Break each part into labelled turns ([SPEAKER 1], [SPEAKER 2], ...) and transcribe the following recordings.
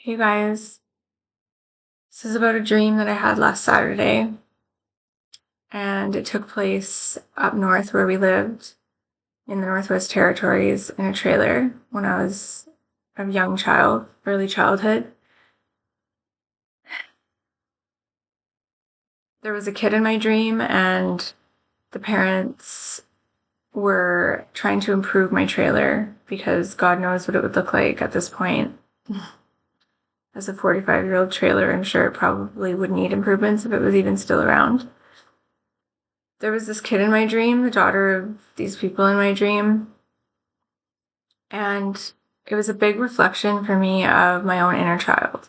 [SPEAKER 1] Hey guys, this is about a dream that I had last Saturday, and it took place up north where we lived in the Northwest Territories in a trailer when I was a young child, early childhood. There was a kid in my dream, and the parents were trying to improve my trailer because God knows what it would look like at this point. As a 45-year-old trailer, I'm sure it probably would need improvements if it was even still around. There was this kid in my dream, the daughter of these people in my dream, and it was a big reflection for me of my own inner child.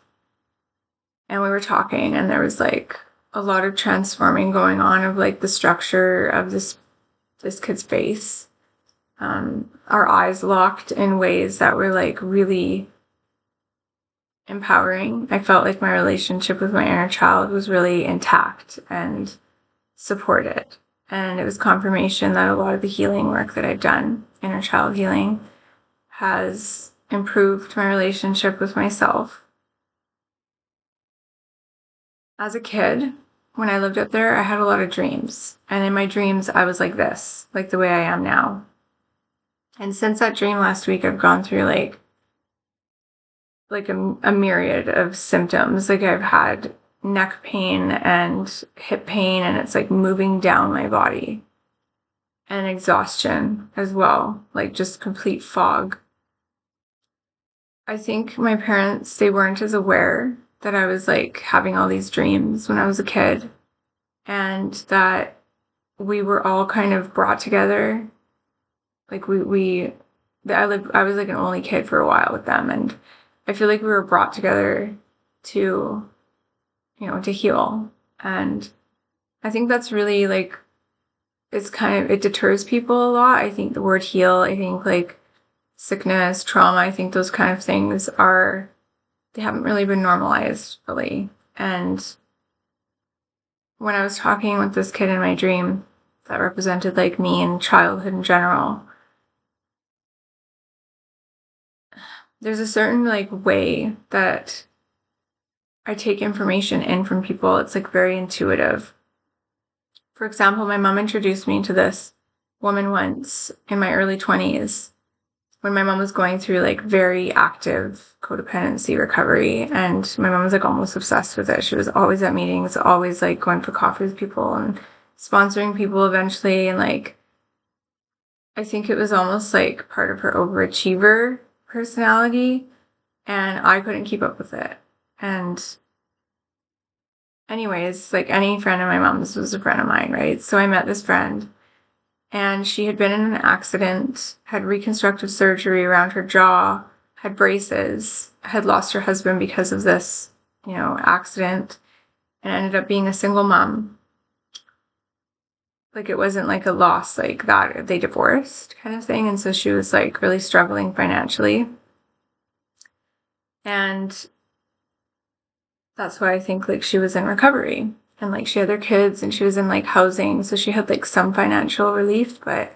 [SPEAKER 1] And we were talking, and there was like a lot of transforming going on of like the structure of this kid's face. Our eyes locked in ways that were like really empowering. I felt like my relationship with my inner child was really intact and supported. And it was confirmation that a lot of the healing work that I've done, inner child healing, has improved my relationship with myself. As a kid, when I lived up there, I had a lot of dreams. And in my dreams, I was like this, like the way I am now. And since that dream last week, I've gone through like a myriad of symptoms. Like I've had neck pain and hip pain, and it's like moving down my body. And exhaustion as well, like just complete fog. I think my parents, they weren't as aware that I was like having all these dreams when I was a kid, and that we were all kind of brought together. Like I was like an only kid for a while with them, and I feel like we were brought together to, to heal. And I think that's really like, it deters people a lot. I think the word heal, I think like sickness, trauma, I think those kind of things they haven't really been normalized really. And when I was talking with this kid in my dream that represented like me and childhood in general, there's a certain like way that I take information in from people. It's like very intuitive. For example, my mom introduced me to this woman once in my early 20s when my mom was going through like very active codependency recovery, and my mom was like almost obsessed with it. She was always at meetings, always like going for coffee with people and sponsoring people eventually, and like I think it was almost like part of her overachiever personality, and I couldn't keep up with it. And anyways, like any friend of my mom's was a friend of mine, right? So I met this friend, and she had been in an accident, had reconstructive surgery around her jaw, had braces, had lost her husband because of this, accident, and ended up being a single mom. Like it wasn't like a loss like that, they divorced kind of thing. And so she was like really struggling financially. And that's why I think like she was in recovery. And like she had her kids, and she was in like housing, so she had like some financial relief, but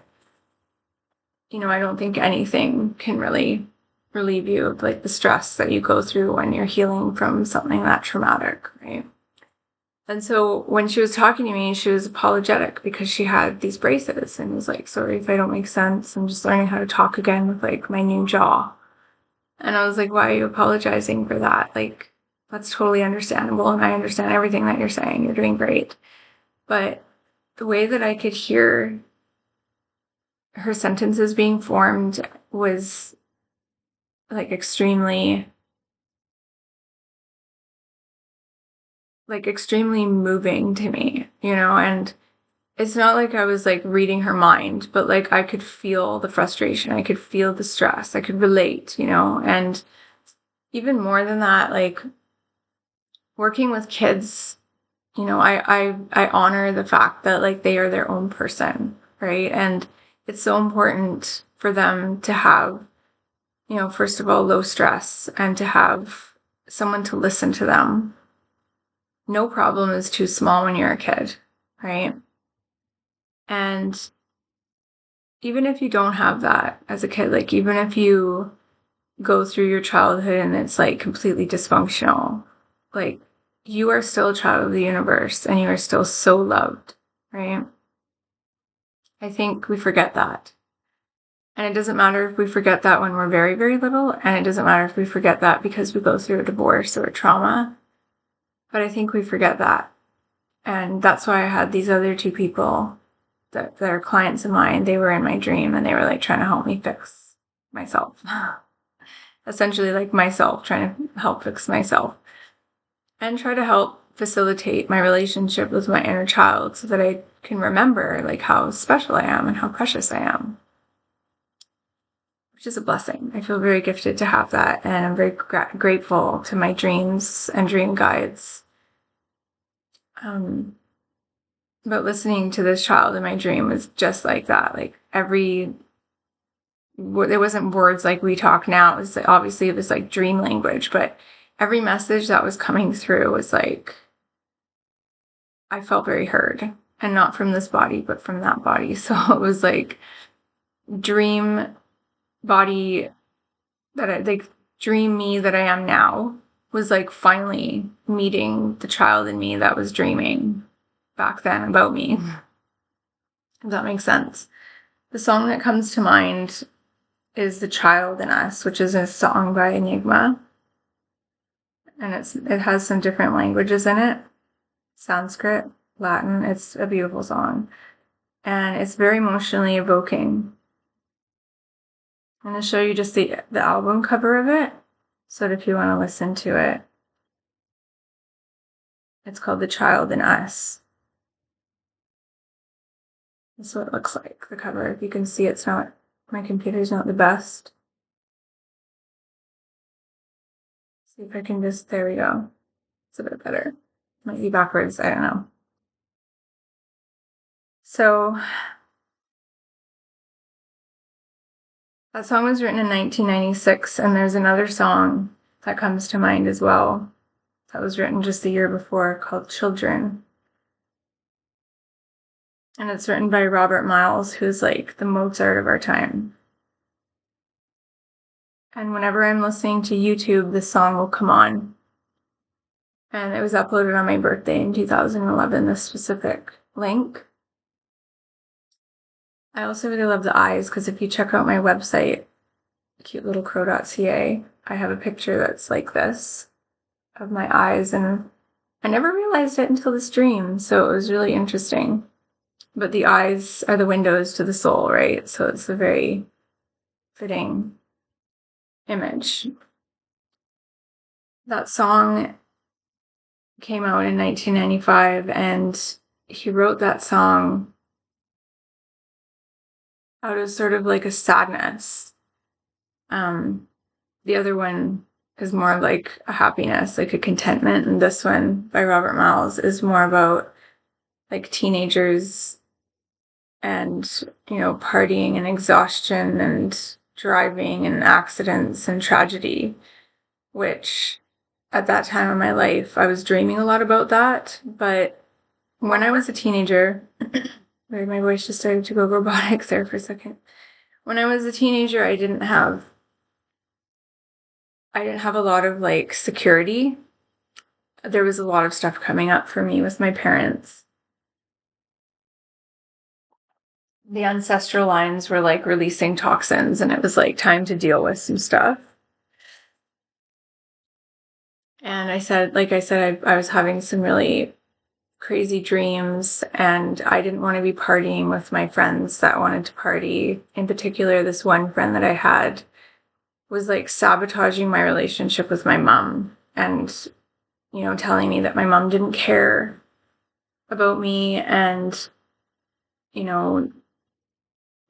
[SPEAKER 1] I don't think anything can really relieve you of like the stress that you go through when you're healing from something that traumatic, right? And so when she was talking to me, she was apologetic because she had these braces and was like, sorry if I don't make sense. I'm just learning how to talk again with like my new jaw. And I was like, why are you apologizing for that? Like, that's totally understandable. And I understand everything that you're saying. You're doing great. But the way that I could hear her sentences being formed was like extremely moving to me, and it's not like I was like reading her mind, but like I could feel the frustration, I could feel the stress, I could relate, and even more than that, like working with kids, I honor the fact that like they are their own person, right? And it's so important for them to have, first of all, low stress, and to have someone to listen to them. No problem is too small when you're a kid, right? And even if you don't have that as a kid, like even if you go through your childhood and it's like completely dysfunctional. Like, you are still a child of the universe and you are still so loved, right? I think we forget that. And it doesn't matter if we forget that when we're very, very little, and it doesn't matter if we forget that because we go through a divorce or a trauma. But I think we forget that. And that's why I had these other two people that are clients of mine. They were in my dream and they were like trying to help me fix myself. Essentially, like myself, trying to help fix myself. And try to help facilitate my relationship with my inner child so that I can remember like how special I am and how precious I am. Which is a blessing. I feel very gifted to have that, and I'm very grateful to my dreams and dream guides. But listening to this child in my dream was just like that. Like there wasn't words like we talk now. It was obviously it was like dream language, but every message that was coming through was like, I felt very heard, and not from this body, but from that body. So it was like dream body that I like dream me that I am now was like finally meeting the child in me that was dreaming back then about me. If that makes sense. The song that comes to mind is The Child in Us, which is a song by Enigma. And it has some different languages in it. Sanskrit, Latin. It's a beautiful song. And it's very emotionally evoking. I'm going to show you just the album cover of it, so that if you want to listen to it. It's called The Child in Us. That's what it looks like, the cover. If you can see, it's not, my computer's not the best. See if I can just, there we go. It's a bit better. Might be backwards, I don't know. So, that song was written in 1996, and there's another song that comes to mind as well that was written just the year before called Children. And it's written by Robert Miles, who's like the Mozart of our time. And whenever I'm listening to YouTube, this song will come on. And it was uploaded on my birthday in 2011, this specific link. I also really love the eyes, because if you check out my website, cutelittlecrow.ca, I have a picture that's like this of my eyes, and I never realized it until this dream, so it was really interesting. But the eyes are the windows to the soul, right? So it's a very fitting image. That song came out in 1995, and he wrote that song out of sort of like a sadness. The other one is more like a happiness, like a contentment, and this one by Robert Miles is more about like teenagers and, you know, partying and exhaustion and driving and accidents and tragedy, which at that time in my life, I was dreaming a lot about that. But when I was a teenager, my voice just started to go robotic there for a second. When I was a teenager, I didn't have a lot of like security. There was a lot of stuff coming up for me with my parents. The ancestral lines were like releasing toxins, and it was like time to deal with some stuff. And like I said, I was having some really crazy dreams, and I didn't want to be partying with my friends that wanted to party. In particular, this one friend that I had was like sabotaging my relationship with my mom, and, you know, telling me that my mom didn't care about me, and, you know,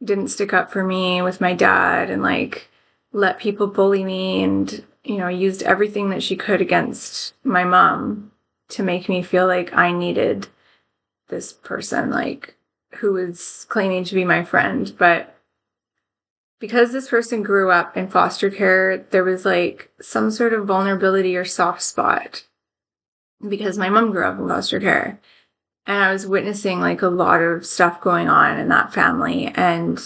[SPEAKER 1] didn't stick up for me with my dad, and like let people bully me, and, you know, used everything that she could against my mom to make me feel like I needed this person, like, who was claiming to be my friend. But because this person grew up in foster care, there was like some sort of vulnerability or soft spot, because my mom grew up in foster care, and I was witnessing like a lot of stuff going on in that family. And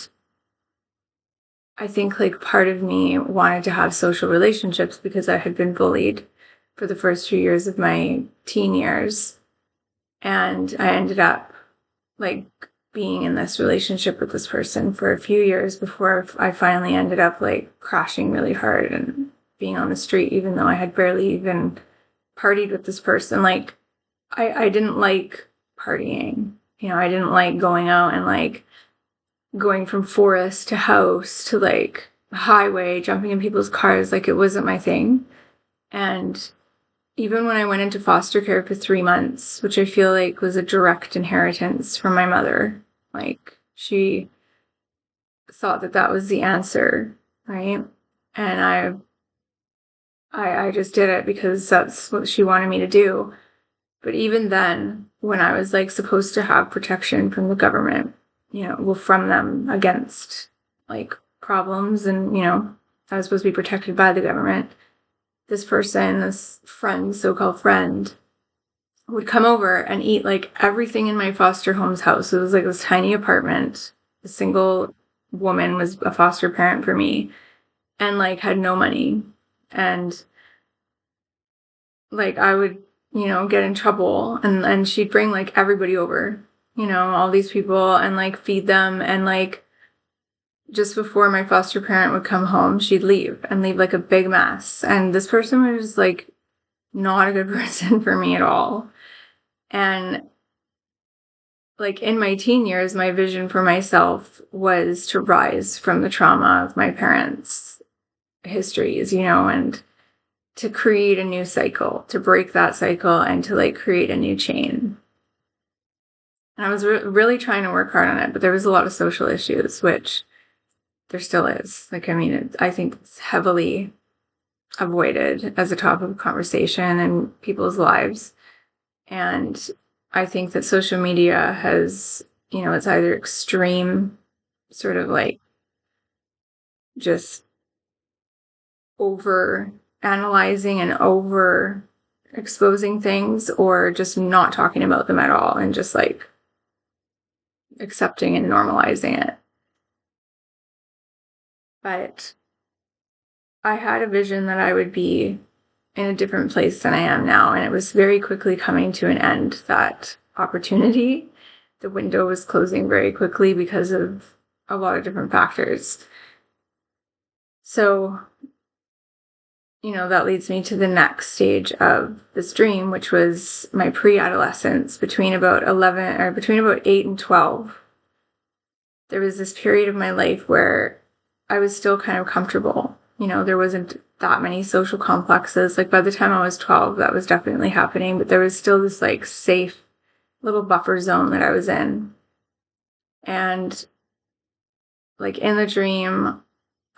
[SPEAKER 1] I think like part of me wanted to have social relationships because I had been bullied for the first 2 years of my teen years. And I ended up like being in this relationship with this person for a few years before I finally ended up like crashing really hard and being on the street, even though I had barely even partied with this person. Like, I didn't like partying. I didn't like going out and like going from forest to house to like highway, jumping in people's cars. Like, it wasn't my thing. And even when I went into foster care for 3 months, which I feel like was a direct inheritance from my mother, like she thought that that was the answer, right? And I just did it because that's what she wanted me to do. But even then, when I was like supposed to have protection from the government, well, from them against like problems, and I was supposed to be protected by the government. This person, this friend, so-called friend, would come over and eat like everything in my foster home's house. It was like this tiny apartment. A single woman was a foster parent for me and like had no money. And like I would, get in trouble, and she'd bring like everybody over, all these people, and like feed them, and like just before my foster parent would come home, she'd leave like a big mess. And this person was like not a good person for me at all. And like in my teen years, my vision for myself was to rise from the trauma of my parents' histories, and to create a new cycle, to break that cycle, and to like create a new chain. And I was really trying to work hard on it, but there was a lot of social issues, which there still is. Like, I mean, I think it's heavily avoided as a topic of conversation in people's lives. And I think that social media has, it's either extreme, sort of like just over analyzing and over exposing things, or just not talking about them at all and just like accepting and normalizing it. But I had a vision that I would be in a different place than I am now, and it was very quickly coming to an end, that opportunity. The window was closing very quickly because of a lot of different factors. So, that leads me to the next stage of this dream, which was my pre-adolescence, between about 8 and 12. There was this period of my life where I was still kind of comfortable. There wasn't that many social complexes. Like, by the time I was 12, that was definitely happening, but there was still this like safe little buffer zone that I was in. And like in the dream,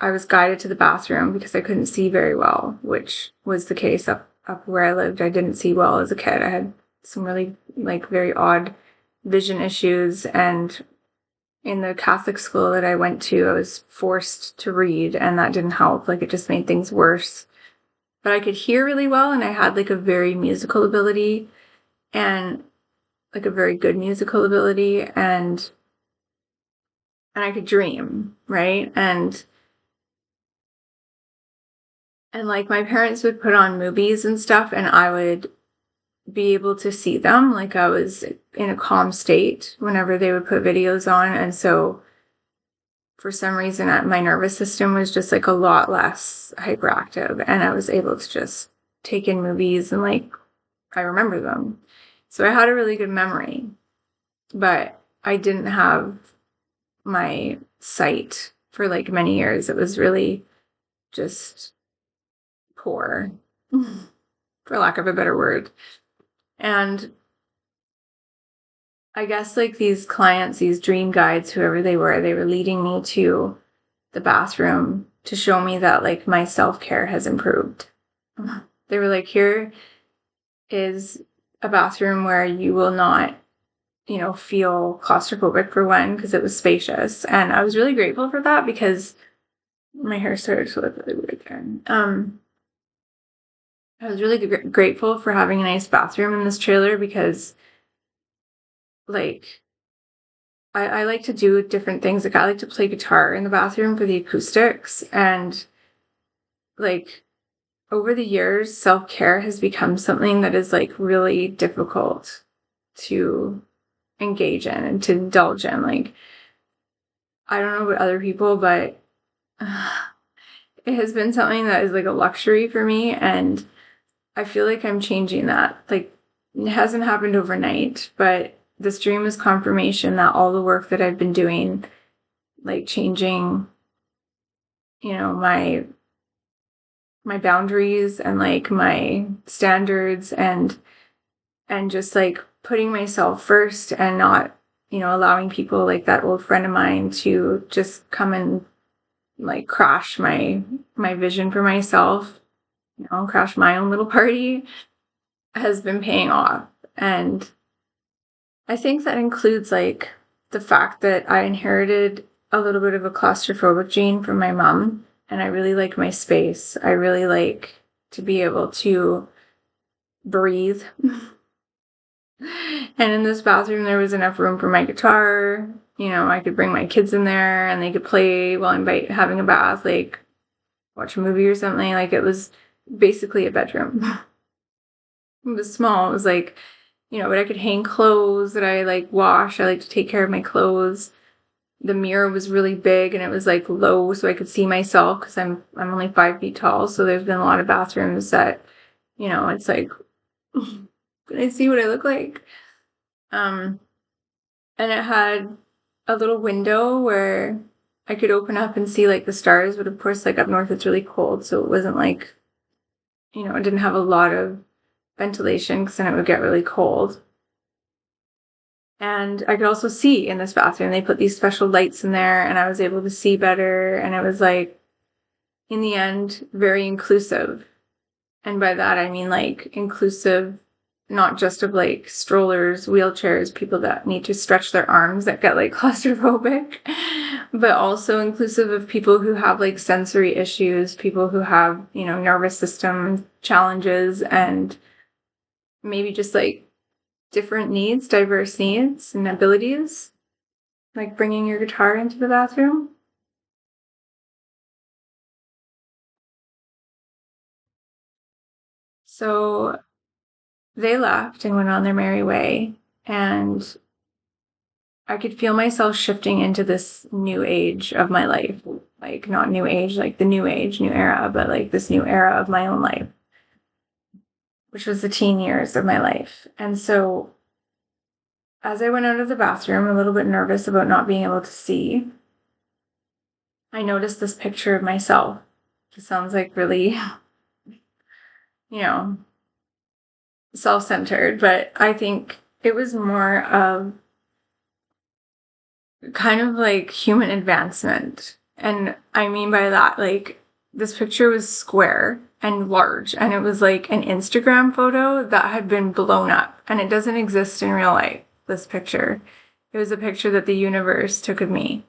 [SPEAKER 1] I was guided to the bathroom because I couldn't see very well, which was the case up where I lived. I didn't see well as a kid. I had some really like very odd vision issues, and in the Catholic school that I went to, I was forced to read, and that didn't help. Like, it just made things worse. But I could hear really well, and I had like a very musical ability, and like a very good musical ability, and I could dream, right? And like my parents would put on movies and stuff, and I would be able to see them. Like, I was in a calm state whenever they would put videos on. And so for some reason, my nervous system was just like a lot less hyperactive, and I was able to just take in movies and like I remember them. So I had a really good memory, but I didn't have my sight for like many years. It was really just poor, for lack of a better word. And I guess like these clients, these dream guides, whoever they were leading me to the bathroom to show me that like my self-care has improved. They were like, here is a bathroom where you will not, feel claustrophobic, for one, because it was spacious. And I was really grateful for that, because my hair started to look really weird there. I was really grateful for having a nice bathroom in this trailer, because like I like to do different things. Like I like to play guitar in the bathroom for the acoustics, and like over the years, self-care has become something that is like really difficult to engage in and to indulge in. Like, I don't know about other people, but it has been something that is like a luxury for me, and I feel like I'm changing that. Like, it hasn't happened overnight, but this dream is confirmation that all the work that I've been doing, like changing, my boundaries and like my standards, and just like putting myself first and not, allowing people like that old friend of mine to just come and like crash my vision for myself, crash my own little party, has been paying off. And I think that includes like the fact that I inherited a little bit of a claustrophobic gene from my mom, and I really like my space. I really like to be able to breathe. And in this bathroom, there was enough room for my guitar. I could bring my kids in there and they could play while I'm having a bath, like watch a movie or something. Like it was basically a bedroom. It was small. It was like, but I could hang clothes that I like wash. I like to take care of my clothes. The mirror was really big and it was like low so I could see myself because I'm only 5 feet tall. So there's been a lot of bathrooms that, it's like, can I see what I look like? And it had a little window where I could open up and see like the stars, but of course, like up north, it's really cold. So it wasn't like, it didn't have a lot of ventilation because then it would get really cold. And I could also see in this bathroom. They put these special lights in there and I was able to see better. And it was like, in the end, very inclusive. And by that, I mean like inclusive, not just of like strollers, wheelchairs, people that need to stretch their arms that get like claustrophobic, but also inclusive of people who have like sensory issues, people who have, nervous system challenges, and maybe just like different needs, diverse needs and abilities, like bringing your guitar into the bathroom. So they left and went on their merry way, and I could feel myself shifting into this new age of my life. Like, not new age, like the new age, new era, but like this new era of my own life, which was the teen years of my life. And so, as I went out of the bathroom, a little bit nervous about not being able to see, I noticed this picture of myself. It sounds like really, you know, self centered, but I think it was more of kind of like human advancement. And I mean by that, like, this picture was square and large, and it was like an Instagram photo that had been blown up, and it doesn't exist in real life, this picture. It was a picture that the universe took of me.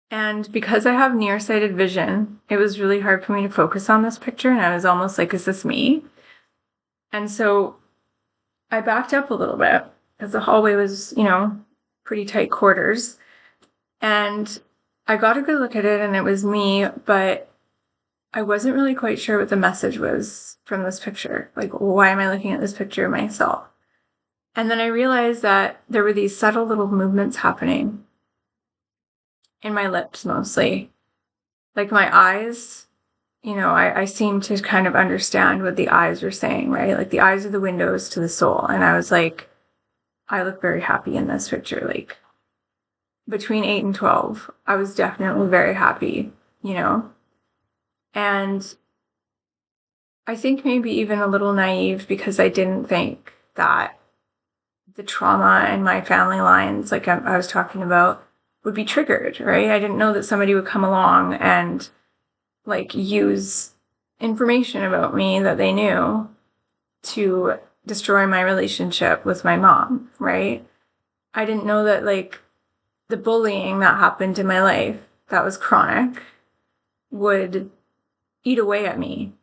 [SPEAKER 1] And because I have nearsighted vision, it was really hard for me to focus on this picture, and I was almost like, is this me? And so I backed up a little bit because the hallway was, pretty tight quarters. And I got a good look at it and it was me, but I wasn't really quite sure what the message was from this picture. Like, why am I looking at this picture of myself? And then I realized that there were these subtle little movements happening in my lips mostly. Like my eyes, I seemed to kind of understand what the eyes were saying, right? Like the eyes are the windows to the soul. And I was like, I look very happy in this picture. Like between 8 and 12, I was definitely very happy, And I think maybe even a little naive because I didn't think that the trauma in my family lines, like I was talking about, would be triggered, right? I didn't know that somebody would come along and like use information about me that they knew to destroy my relationship with my mom, right? I didn't know that like the bullying that happened in my life that was chronic would eat away at me,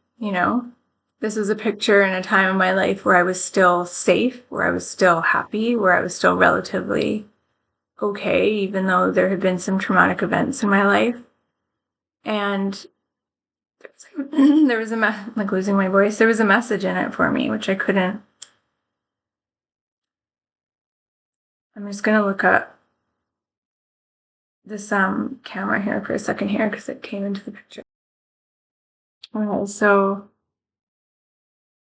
[SPEAKER 1] this was a picture in a time in my life where I was still safe, where I was still happy, where I was still relatively okay, even though there had been some traumatic events in my life. And there was like losing my voice. There was a message in it for me, which I couldn't. I'm just gonna look up this camera here for a second here because it came into the picture. Okay, so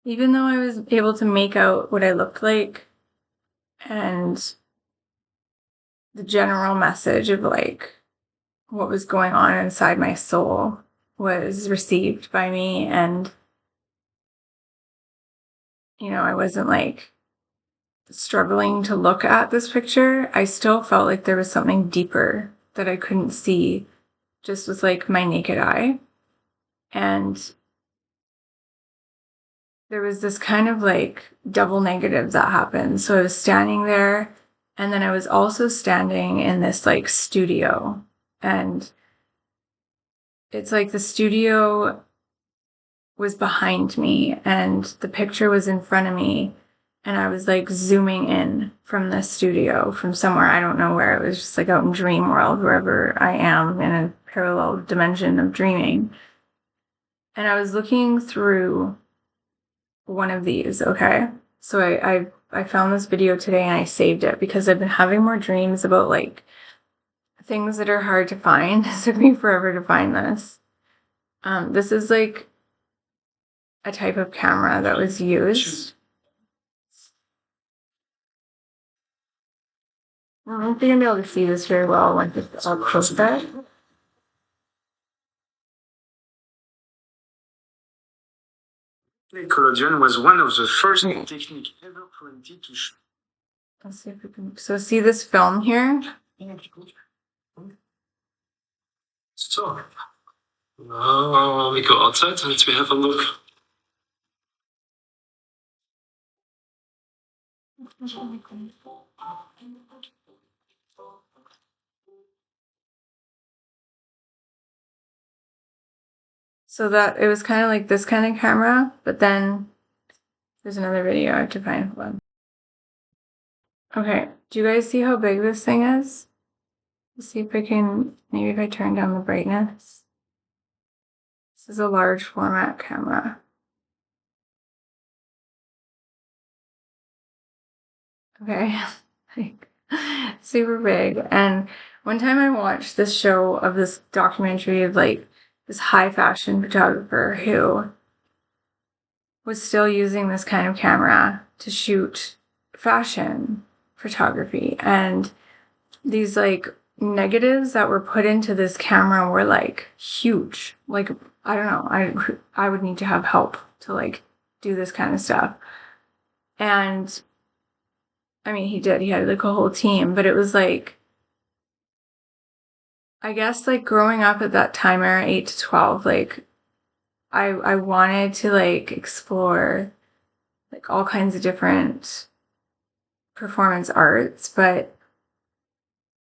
[SPEAKER 1] even though I was able to make out what I looked like and the general message of like what was going on inside my soul was received by me, and I wasn't like struggling to look at this picture, I still felt like there was something deeper that I couldn't see just with like my naked eye. And there was this kind of like double negative that happened. So I was standing there, and then I was also standing in this like studio, and it's like the studio was behind me and the picture was in front of me, and I was like zooming in from the studio from somewhere, I don't know where. It was just like out in dream world, wherever I am in a parallel dimension of dreaming. And I was looking through one of these, okay? So I found this video today and I saved it because I've been having more dreams about like things that are hard to find. It took me forever to find this. This is like a type of camera that was used. I don't think I'm able to see this very well once it's all close there.
[SPEAKER 2] Collodion was one of the first techniques ever printed to show.
[SPEAKER 1] Let's see if we can. So see this film here?
[SPEAKER 2] So, we go outside and we have a look.
[SPEAKER 1] So that it was kind of like this kind of camera, but then there's another video I have to find one. Okay, do you guys see how big this thing is? Let's see if I can, maybe if I turn down the brightness. This is a large format camera. Okay, like super big. And one time I watched this show of this documentary of like this high fashion photographer who was still using this kind of camera to shoot fashion photography. And these like negatives that were put into this camera were like huge. Like, I don't know, I would need to have help to like do this kind of stuff. And I mean, he had like a whole team, but it was like, I guess like growing up at that time era, 8 to 12, like I wanted to like explore like all kinds of different performance arts, but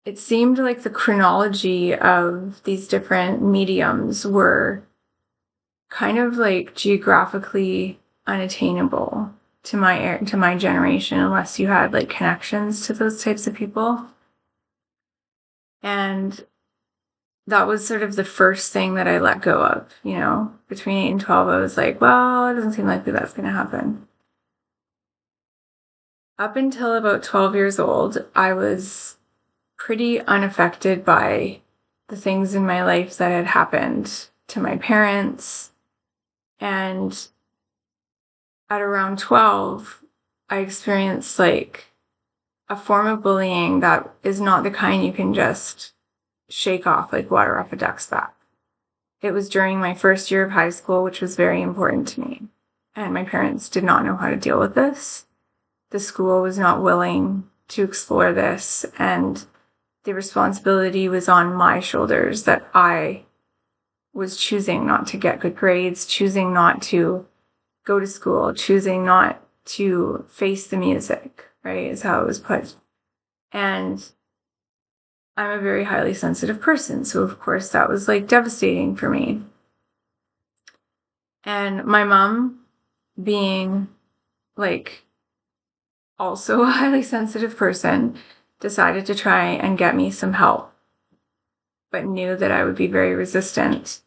[SPEAKER 1] it seemed like the chronology of these different mediums were kind of like geographically unattainable to my generation unless you had like connections to those types of people. And that was sort of the first thing that I let go of, between 8 and 12. I was like, well, it doesn't seem likely that's going to happen. Up until about 12 years old, I was pretty unaffected by the things in my life that had happened to my parents. And at around 12, I experienced like a form of bullying that is not the kind you can just shake off like water off a duck's back. It was during my first year of high school, which was very important to me. And my parents did not know how to deal with this. The school was not willing to explore this, and the responsibility was on my shoulders that I was choosing not to get good grades, choosing not to go to school, choosing not to face the music, right, is how it was put. And I'm a very highly sensitive person, so of course that was like devastating for me. And my mom being like also a highly sensitive person, decided to try and get me some help, but knew that I would be very resistant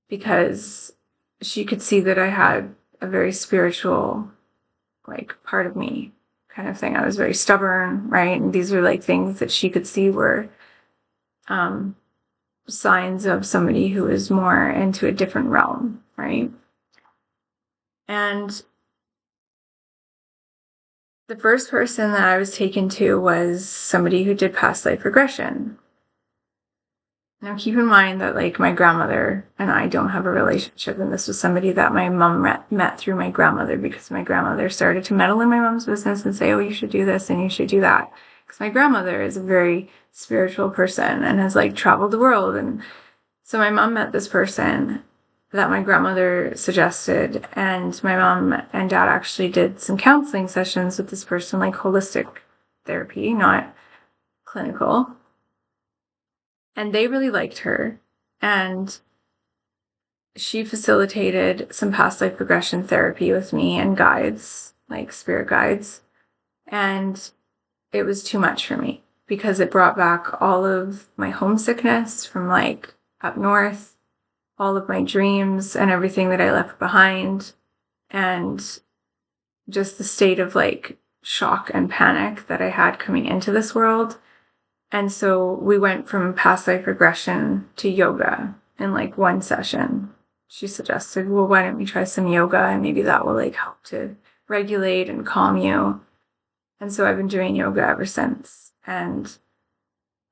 [SPEAKER 1] because she could see that I had a very spiritual, like, part of me kind of thing. I was very stubborn, right? And these were like things that she could see were signs of somebody who is more into a different realm, right? And the first person that I was taken to was somebody who did past life regression. Now, keep in mind that, like, my grandmother and I don't have a relationship, and this was somebody that my mom met through my grandmother, because my grandmother started to meddle in my mom's business and say, oh, you should do this and you should do that. Because my grandmother is a very spiritual person and has, like, traveled the world. And so my mom met this person that my grandmother suggested, and my mom and dad actually did some counseling sessions with this person, like holistic therapy, not clinical. And they really liked her, and she facilitated some past life regression therapy with me and guides, like spirit guides. And it was too much for me because it brought back all of my homesickness from, like, up north, all of my dreams and everything that I left behind, and just the state of, like, shock and panic that I had coming into this world. And so we went from past life regression to yoga in, like, one session. She suggested, well, why don't we try some yoga, and maybe that will, like, help to regulate and calm you. And so I've been doing yoga ever since. And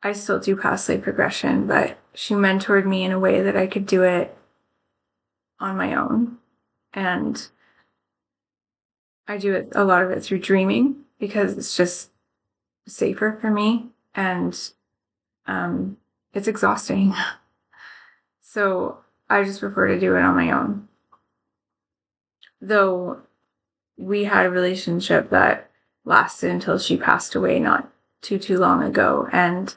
[SPEAKER 1] I still do past life regression, but she mentored me in a way that I could do it on my own. And I do it, a lot of it, through dreaming, because it's just safer for me. And it's exhausting. So I just prefer to do it on my own. Though we had a relationship that lasted until she passed away not too long ago. And,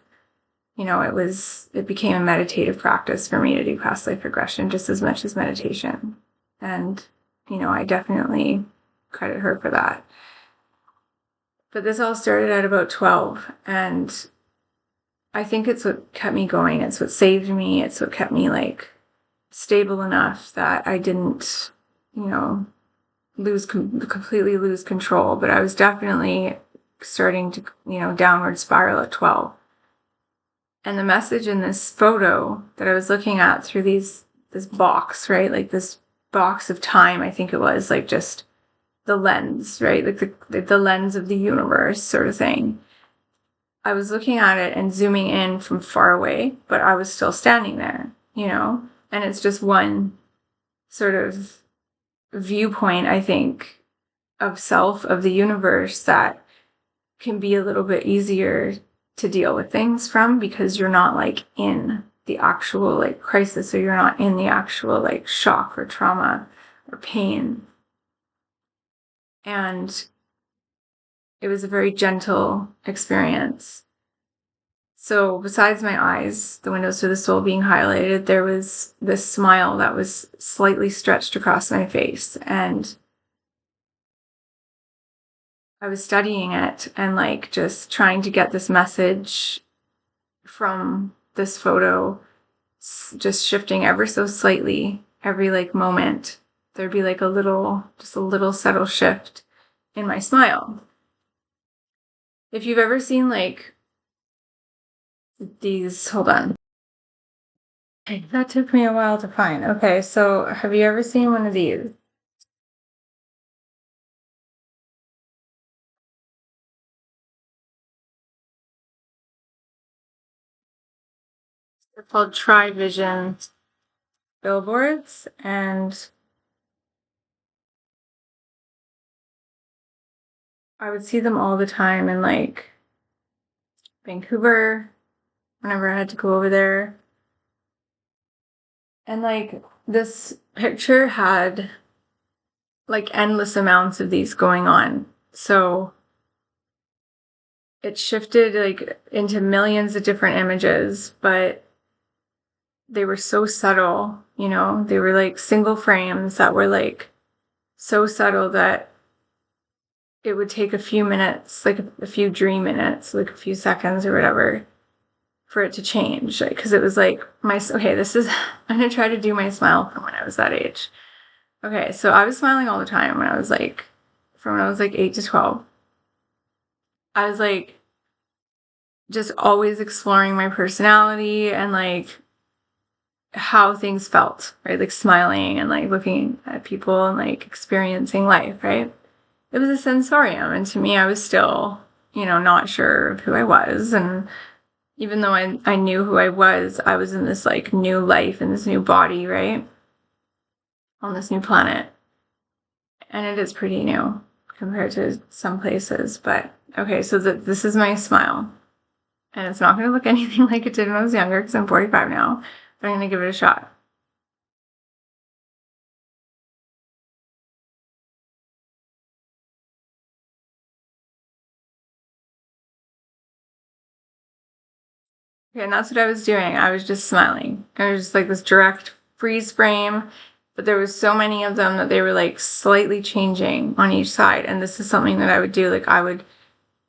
[SPEAKER 1] you know, it became a meditative practice for me to do past life regression just as much as meditation. And, you know, I definitely credit her for that. But this all started at about 12, and I think it's what kept me going. It's what saved me. It's what kept me, like, stable enough that I didn't, you know, completely lose control. But I was definitely starting to, you know, downward spiral at 12. And the message in this photo that I was looking at through this box, right? Like this box of time, I think it was, like, just the lens, right? Like the lens of the universe sort of thing. I was looking at it and zooming in from far away, but I was still standing there, you know? And it's just one sort of viewpoint, I think, of self, of the universe, that can be a little bit easier to deal with things from, because you're not, like, in the actual, like, crisis, or you're not in the actual, like, shock or trauma or pain. And it was a very gentle experience. So besides my eyes, the windows to the soul being highlighted, there was this smile that was slightly stretched across my face. And I was studying it and, like, just trying to get this message from this photo, just shifting ever so slightly every, like, moment. There'd be, like, just a little subtle shift in my smile. If you've ever seen, like, these, hold on. That took me a while to find. Okay, so have you ever seen one of these? They're called Tri-Vision billboards, and I would see them all the time in, like, Vancouver, whenever I had to go over there. And, like, this picture had, like, endless amounts of these going on. So it shifted, like, into millions of different images, but they were so subtle, you know? They were, like, single frames that were, like, so subtle that it would take a few minutes, like a few dream minutes, like a few seconds or whatever, for it to change. Because it was like, this is, I'm going to try to do my smile from when I was that age. Okay, so I was smiling all the time when I was like, from when I was like 8 to 12. I was like, just always exploring my personality and like how things felt, right? Like smiling and like looking at people and like experiencing life, right? It was a sensorium. And to me, I was still, not sure of who I was. And even though I knew who I was in this like new life, in this new body, right? On this new planet. And it is pretty new compared to some places. But okay, so this is my smile. And it's not going to look anything like it did when I was younger because I'm 45 now. But I'm going to give it a shot. Okay, and that's what I was doing. I was just smiling. I was just like this direct freeze frame, but there was so many of them that they were like slightly changing on each side. And this is something that I would do. Like I would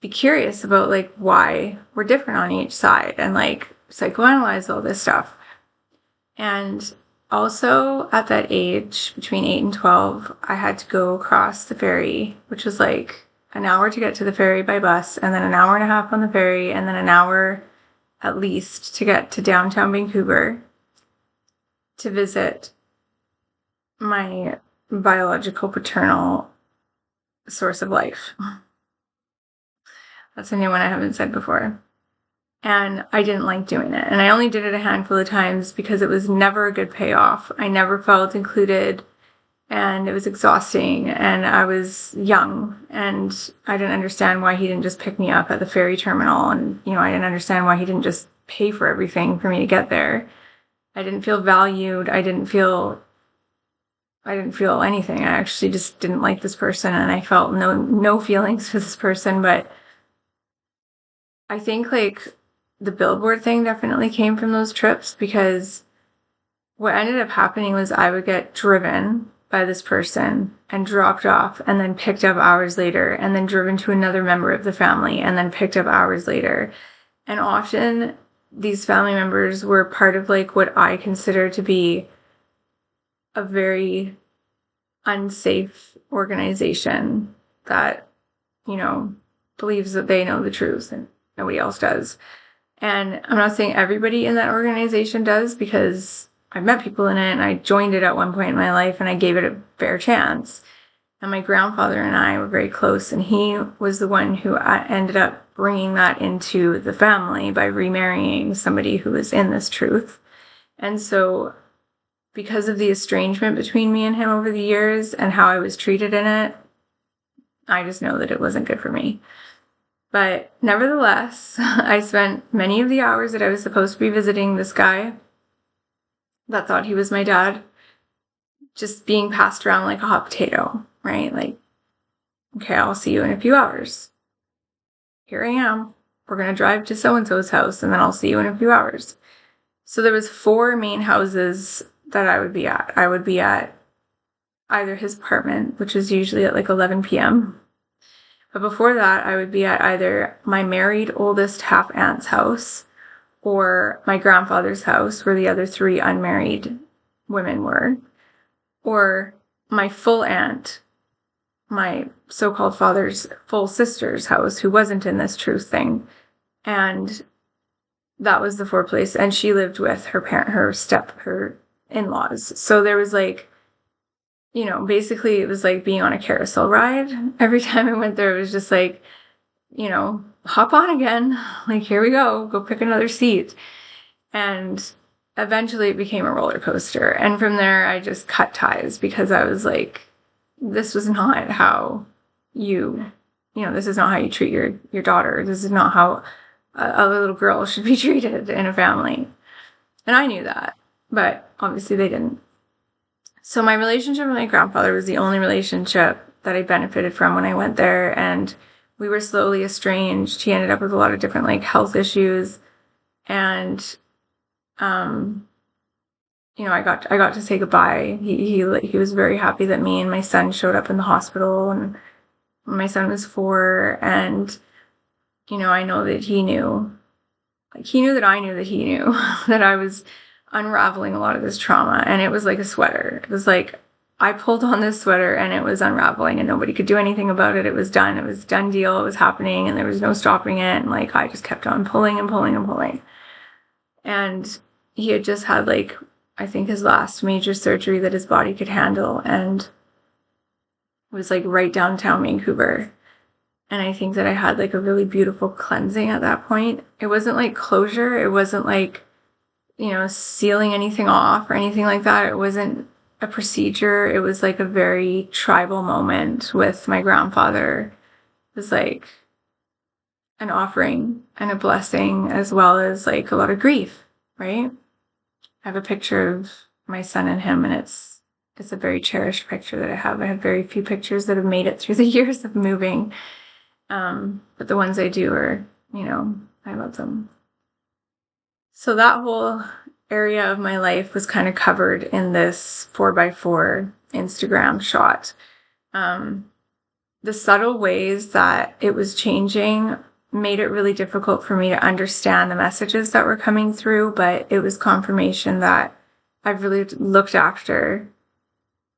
[SPEAKER 1] be curious about like why we're different on each side and like psychoanalyze all this stuff. And also at that age, between 8 and 12, I had to go across the ferry, which was like an hour to get to the ferry by bus, and then an hour and a half on the ferry, and then an hour at least to get to downtown Vancouver to visit my biological paternal source of life. That's a new one I haven't said before. And I didn't like doing it. And I only did it a handful of times because it was never a good payoff. I never felt included, and it was exhausting, and I was young, and I didn't understand why he didn't just pick me up at the ferry terminal, and I didn't understand why he didn't just pay for everything for me to get there. I didn't feel valued. I didn't feel anything. I actually just didn't like this person, and I felt no feelings for this person. But I think like the billboard thing definitely came from those trips, because what ended up happening was I would get driven by this person and dropped off and then picked up hours later, and then driven to another member of the family and then picked up hours later. And often these family members were part of like what I consider to be a very unsafe organization that, believes that they know the truth and nobody else does. And I'm not saying everybody in that organization does, because I've met people in it and I joined it at one point in my life and I gave it a fair chance. And my grandfather and I were very close, and he was the one who ended up bringing that into the family by remarrying somebody who was in this truth. And so because of the estrangement between me and him over the years and how I was treated in it, I just know that it wasn't good for me. But nevertheless, I spent many of the hours that I was supposed to be visiting this guy that thought he was my dad just being passed around like a hot potato, right? Like, okay, I'll see you in a few hours. Here I am. We're going to drive to so-and-so's house, and then I'll see you in a few hours. So there was 4 main houses that I would be at. I would be at either his apartment, which is usually at like 11 p.m., but before that, I would be at either my married oldest half-aunt's house or my grandfather's house, where the other 3 unmarried women were, or my full aunt, my so-called father's full sister's house, who wasn't in this truth thing. And that was the 4 place. And she lived with her in-laws. So there was like, basically it was like being on a carousel ride. Every time I went there, it was just like, hop on again. Like, here we go pick another seat. And eventually it became a roller coaster. And from there, I just cut ties, because I was like, this was not how this is not how you treat your daughter. This is not how a little girl should be treated in a family. And I knew that, but obviously they didn't. So my relationship with my grandfather was the only relationship that I benefited from when I went there, and we were slowly estranged. He ended up with a lot of different like health issues, and I got to say goodbye. He was very happy that me and my son showed up in the hospital, and my son was 4, and I know that he knew. Like, he knew that I knew that he knew that I was unraveling a lot of this trauma, and it was like a sweater. It was like I pulled on this sweater and it was unraveling, and nobody could do anything about it. It was done. It was a done deal. It was happening, and there was no stopping it. And like I just kept on pulling and pulling and pulling. And he had just had, like, I think his last major surgery that his body could handle, and it was like right downtown Vancouver. And I think that I had like a really beautiful cleansing at that point. It wasn't like closure. It wasn't like, sealing anything off or anything like that. It wasn't a procedure. It was like a very tribal moment with my grandfather. It was like an offering and a blessing, as well as like a lot of grief, right? I have a picture of my son and him, and it's a very cherished picture that I have. I have very few pictures that have made it through the years of moving. But the ones I do are, I love them. So that whole area of my life was kind of covered in this 4x4 Instagram shot. The subtle ways that it was changing made it really difficult for me to understand the messages that were coming through, but it was confirmation that I have really looked after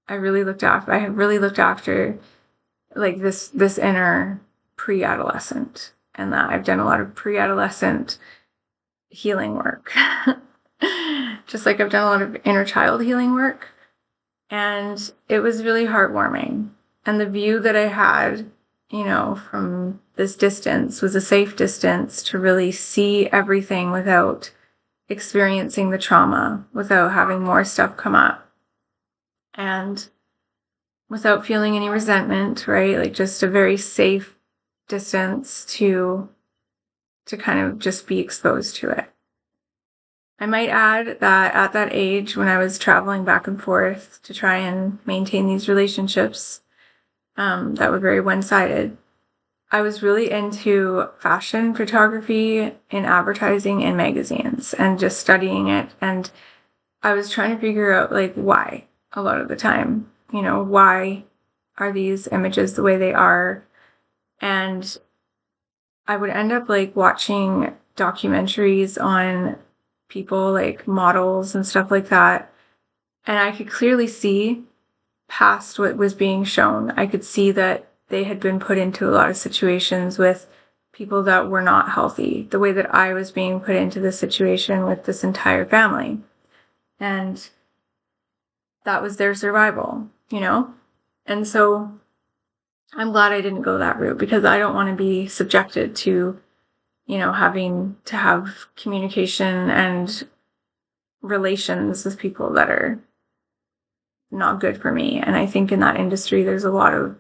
[SPEAKER 1] like this inner pre-adolescent, and that I've done a lot of pre-adolescent healing work. Just like I've done a lot of inner child healing work. And it was really heartwarming. And the view that I had, from this distance was a safe distance to really see everything without experiencing the trauma, without having more stuff come up, and without feeling any resentment, right? Like just a very safe distance to kind of just be exposed to it. I might add that at that age, when I was traveling back and forth to try and maintain these relationships that were very one-sided, I was really into fashion photography and advertising in magazines and just studying it. And I was trying to figure out, like, why a lot of the time. Why are these images the way they are? And I would end up like watching documentaries on people, like models and stuff like that. And I could clearly see past what was being shown. I could see that they had been put into a lot of situations with people that were not healthy, the way that I was being put into this situation with this entire family. And that was their survival, And so I'm glad I didn't go that route, because I don't want to be subjected to, having to have communication and relations with people that are not good for me. And I think in that industry, there's a lot of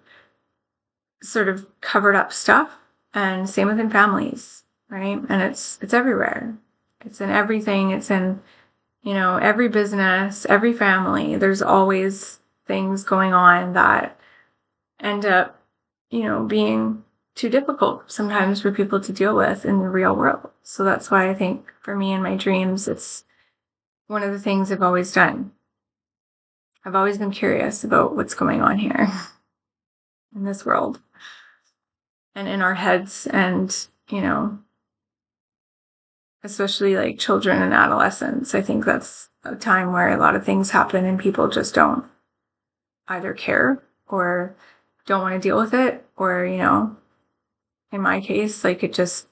[SPEAKER 1] sort of covered up stuff, and same within families, right? And it's everywhere. It's in everything. It's in, every business, every family. There's always things going on that end up, being too difficult sometimes for people to deal with in the real world. So that's why I think for me in my dreams, it's one of the things I've always done. I've always been curious about what's going on here in this world and in our heads, and, especially like children and adolescents. I think that's a time where a lot of things happen and people just don't either care or don't want to deal with it, or, in my case, like, it just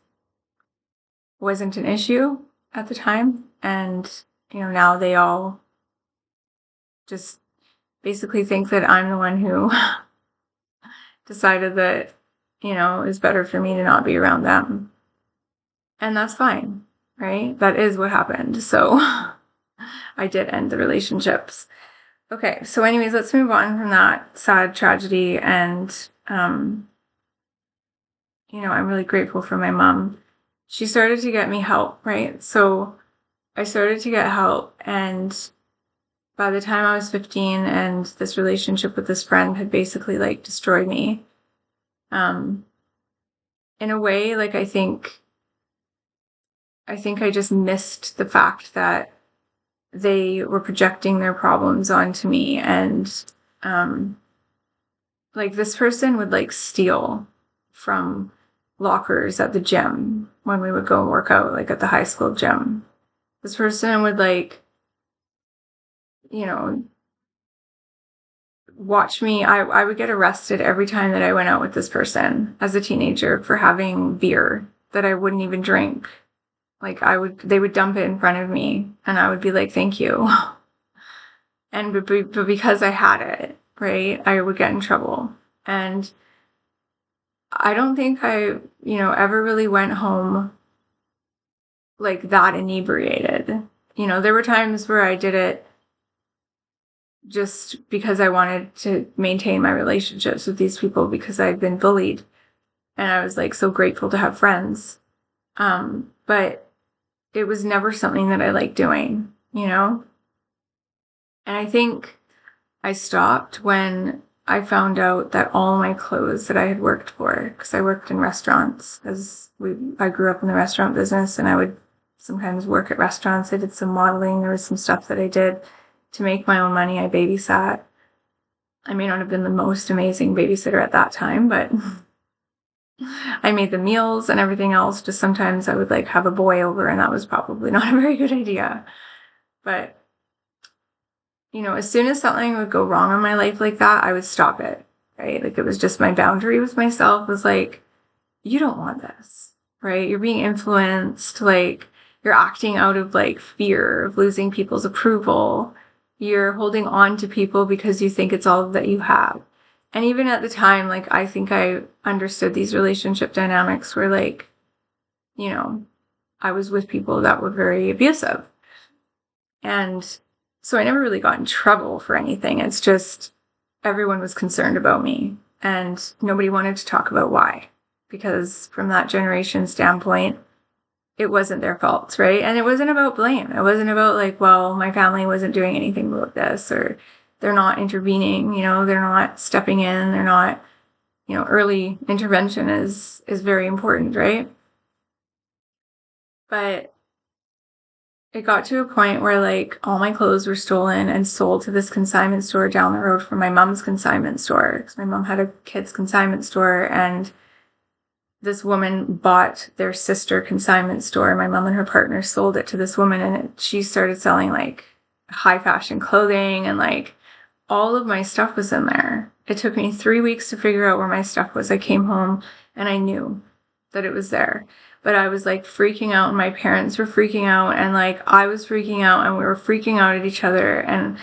[SPEAKER 1] wasn't an issue at the time. And, now they all just basically think that I'm the one who decided that, it's better for me to not be around them. And that's fine, right? That is what happened. So I did end the relationships. Okay, so anyways, let's move on from that sad tragedy. And, I'm really grateful for my mom. She started to get me help, right? So I started to get help, and by the time I was 15, and this relationship with this friend had basically like destroyed me. In a way, like, I think I just missed the fact that they were projecting their problems onto me. And like this person would like steal from lockers at the gym when we would go and work out, like at the high school gym. This person would like, you know, watch me. I would get arrested every time that I went out with this person as a teenager for having beer that I wouldn't even drink. Like they would dump it in front of me and I would be like, thank you. And but because I had it, right, I would get in trouble. And I don't think I, ever really went home like that inebriated. There were times where I did it just because I wanted to maintain my relationships with these people because I'd been bullied and I was like so grateful to have friends. But it was never something that I liked doing, And I think I stopped when I found out that all my clothes that I had worked for, because I worked in restaurants, I grew up in the restaurant business and I would sometimes work at restaurants. I did some modeling. There was some stuff that I did to make my own money. I babysat. I may not have been the most amazing babysitter at that time, but I made the meals and everything else. Just sometimes I would like have a boy over and that was probably not a very good idea. But as soon as something would go wrong in my life like that, I would stop it, right? Like it was just my boundary with myself was like, you don't want this, right? You're being influenced, like you're acting out of like fear of losing people's approval. You're holding on to people because you think it's all that you have. And even at the time, like I think I understood these relationship dynamics where like, I was with people that were very abusive. And so I never really got in trouble for anything. It's just everyone was concerned about me and nobody wanted to talk about why. Because from that generation standpoint, it wasn't their fault, right? And it wasn't about blame. It wasn't about like, well, my family wasn't doing anything about this or they're not intervening, they're not stepping in, they're not, early intervention is very important, right? But it got to a point where like all my clothes were stolen and sold to this consignment store down the road from my mom's consignment store. Because my mom had a kids consignment store and this woman bought their sister consignment store. My mom and her partner sold it to this woman and she started selling like high fashion clothing and like all of my stuff was in there. It took me 3 weeks to figure out where my stuff was. I came home and I knew that it was there. But I was like freaking out and my parents were freaking out and like I was freaking out and we were freaking out at each other. And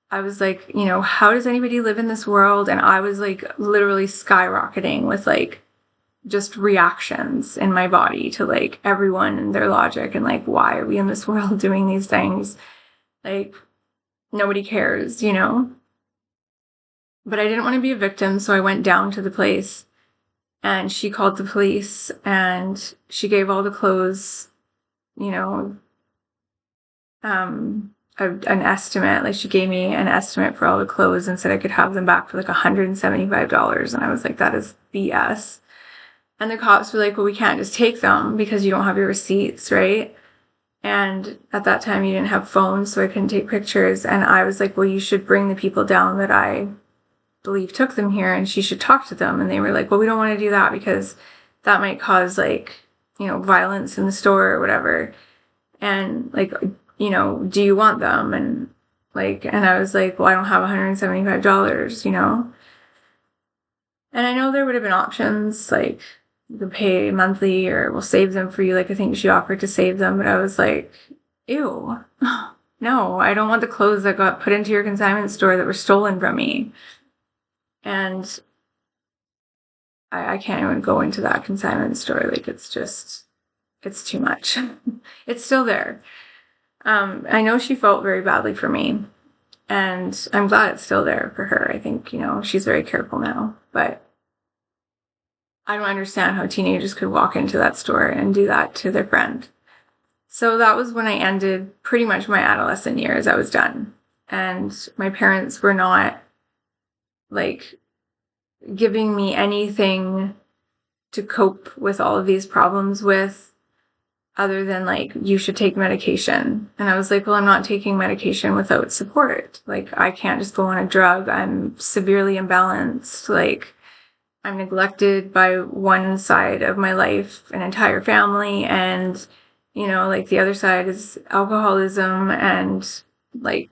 [SPEAKER 1] I was like, how does anybody live in this world? And I was like literally skyrocketing with like just reactions in my body to like everyone and their logic and like, why are we in this world doing these things? Like nobody cares, But I didn't want to be a victim. So I went down to the place. And she called the police and she gave all the clothes, an estimate. Like she gave me an estimate for all the clothes and said I could have them back for like $175. And I was like, that is BS. And the cops were like, well, we can't just take them because you don't have your receipts, right? And at that time you didn't have phones, so I couldn't take pictures. And I was like, well, you should bring the people down that I believe took them here and she should talk to them. And they were like, well, we don't want to do that because that might cause like, violence in the store or whatever. And like, do you want them? And like, and I was like, well, I don't have $175, And I know there would have been options like you could pay monthly or we'll save them for you. Like I think she offered to save them, but I was like, ew, no, I don't want the clothes that got put into your consignment store that were stolen from me. And I can't even go into that consignment store. Like it's too much. It's still there. I know she felt very badly for me and I'm glad it's still there for her. I think, she's very careful now, but I don't understand how teenagers could walk into that store and do that to their friend. So that was when I ended pretty much my adolescent years. I was done. And my parents were not like giving me anything to cope with all of these problems with. other than like, you should take medication. And I was like, well, I'm not taking medication without support. Like, I can't just go on a drug. I'm severely imbalanced. Like, I'm neglected by one side of my life, an entire family, and, like the other side is alcoholism and like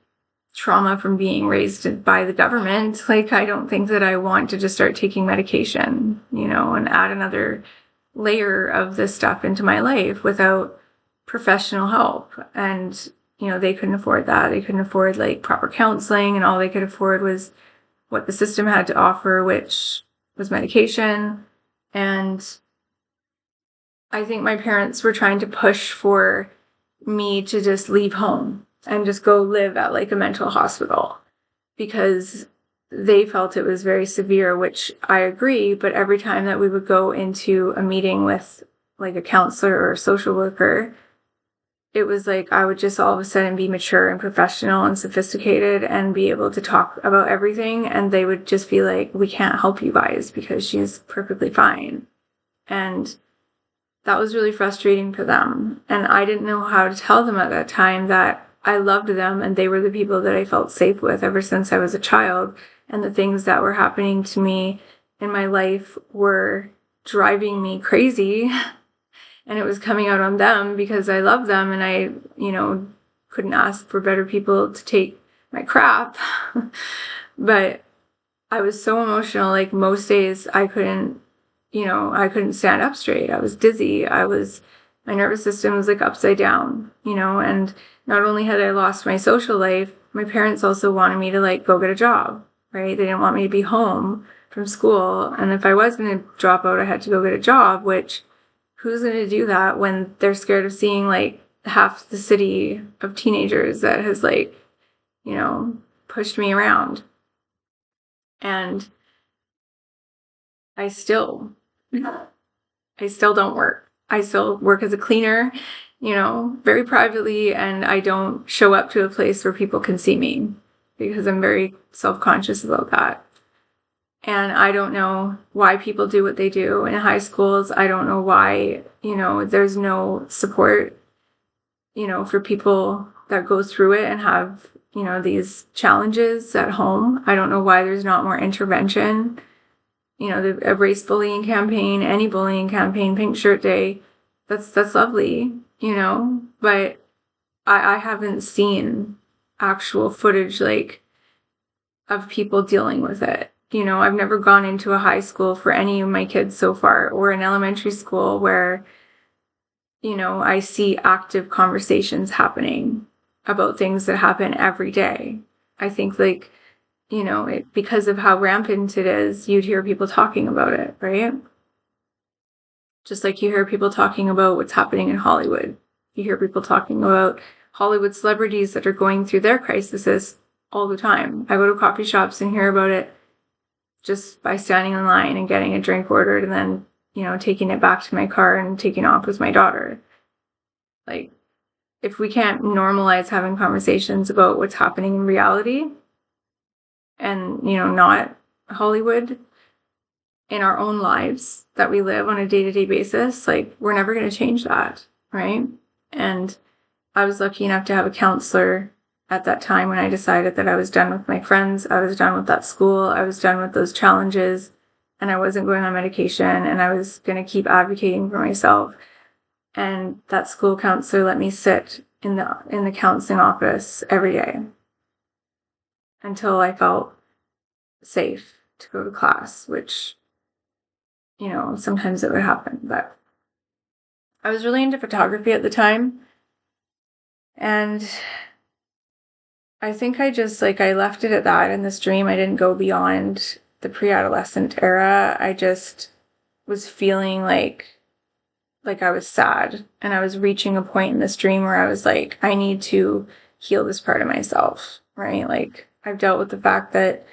[SPEAKER 1] trauma from being raised by the government. Like, I don't think that I want to just start taking medication, and add another layer of this stuff into my life without professional help. And, they couldn't afford that. They couldn't afford like proper counseling, and all they could afford was what the system had to offer, which was medication. And I think my parents were trying to push for me to just leave home and just go live at like a mental hospital, because they felt it was very severe, which I agree. But every time that we would go into a meeting with like a counselor or a social worker, it was like I would just all of a sudden be mature and professional and sophisticated and be able to talk about everything. And they would just be like, we can't help you guys because she's perfectly fine. And that was really frustrating for them. And I didn't know how to tell them at that time that I loved them and they were the people that I felt safe with ever since I was a child. And the things that were happening to me in my life were driving me crazy. And it was coming out on them because I love them, and I, couldn't ask for better people to take my crap. But I was so emotional. Like, most days I couldn't stand up straight. I was dizzy. My nervous system was like upside down, and not only had I lost my social life, my parents also wanted me to like go get a job, right? They didn't want me to be home from school. And if I was going to drop out, I had to go get a job, which who's going to do that when they're scared of seeing like half the city of teenagers that has like, pushed me around? And I still don't work. I still work as a cleaner, very privately, and I don't show up to a place where people can see me because I'm very self-conscious about that. And I don't know why people do what they do in high schools. I don't know why, there's no support, for people that go through it and have, these challenges at home. I don't know why there's not more intervention. A race bullying campaign, any bullying campaign, Pink Shirt Day, that's lovely, but I haven't seen actual footage like of people dealing with it. I've never gone into a high school for any of my kids so far, or an elementary school where, I see active conversations happening about things that happen every day. I think like, because of how rampant it is, you'd hear people talking about it, right? Just like you hear people talking about what's happening in Hollywood. You hear people talking about Hollywood celebrities that are going through their crises all the time. I go to coffee shops and hear about it just by standing in line and getting a drink ordered and then, taking it back to my car and taking off with my daughter. Like, if we can't normalize having conversations about what's happening in reality and, not Hollywood, in our own lives that we live on a day-to-day basis, like, we're never going to change that, right? And I was lucky enough to have a counselor at that time when I decided that I was done with my friends, I was done with that school, I was done with those challenges, and I wasn't going on medication, and I was going to keep advocating for myself. And that school counselor let me sit in the counseling office every day until I felt safe to go to class, which, sometimes it would happen. But I was really into photography at the time, and I think I just, I left it at that in this dream. I didn't go beyond the pre-adolescent era. I just was feeling like I was sad, and I was reaching a point in this dream where I was like, I need to heal this part of myself, right? Like, I've dealt with the fact that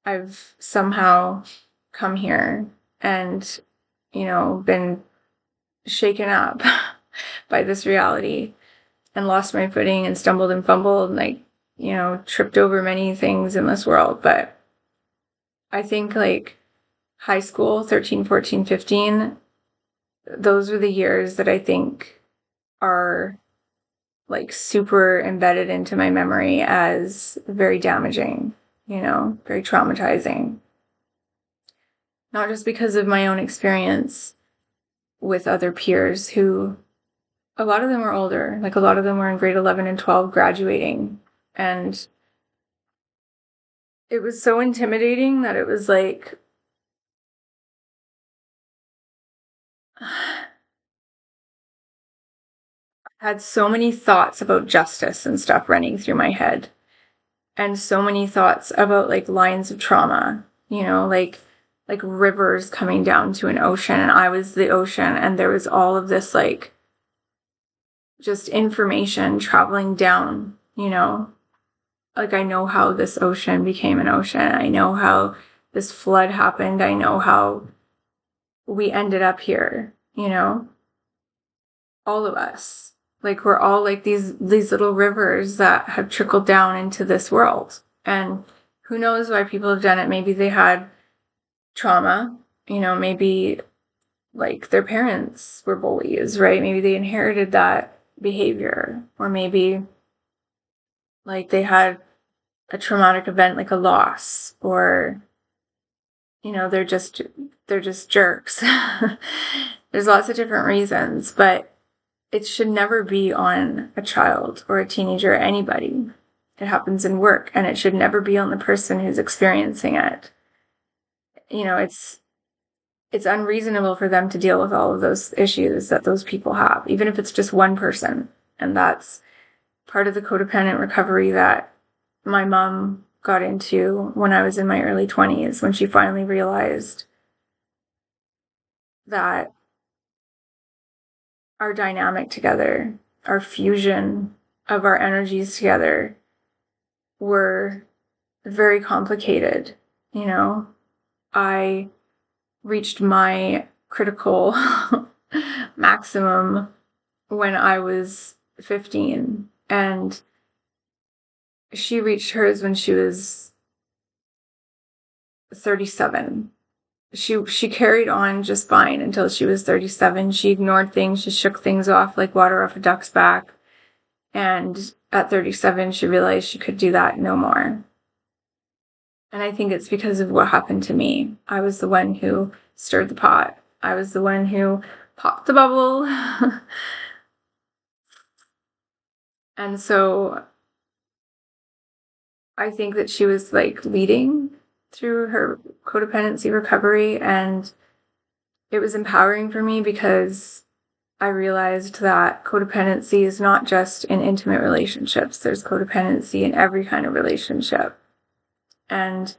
[SPEAKER 1] I've somehow come here and, been shaken up by this reality and lost my footing and stumbled and fumbled and tripped over many things in this world. But I think high school, 13, 14, 15, those were the years that I think are like super embedded into my memory as very damaging, very traumatizing. Not just because of my own experience with other peers who, a lot of them were older, like a lot of them were in grade 11 and 12 graduating. And it was so intimidating that it was like, I had so many thoughts about justice and stuff running through my head. And so many thoughts about like lines of trauma, like rivers coming down to an ocean, and I was the ocean, and there was all of this like just information traveling down, like I know how this ocean became an ocean. I know how this flood happened. I know how we ended up here, all of us. Like we're all like these little rivers that have trickled down into this world. And who knows why people have done it? Maybe they had trauma, maybe like their parents were bullies, right? Maybe they inherited that behavior, or maybe like they had a traumatic event like a loss, or they're just jerks. There's lots of different reasons, but it should never be on a child or a teenager or anybody. It happens in work, and it should never be on the person who's experiencing it. It's unreasonable for them to deal with all of those issues that those people have, even if it's just one person. And that's part of the codependent recovery that my mom got into when I was in my early 20s, when she finally realized that our dynamic together, our fusion of our energies together, were very complicated. I reached my critical maximum when I was 15, and she reached hers when she was 37. She carried on just fine until she was 37. She ignored things, she shook things off like water off a duck's back. And at 37, she realized she could do that no more. And I think it's because of what happened to me. I was the one who stirred the pot. I was the one who popped the bubble. And so I think that she was like leading through her codependency recovery, and it was empowering for me because I realized that codependency is not just in intimate relationships. There's codependency in every kind of relationship. And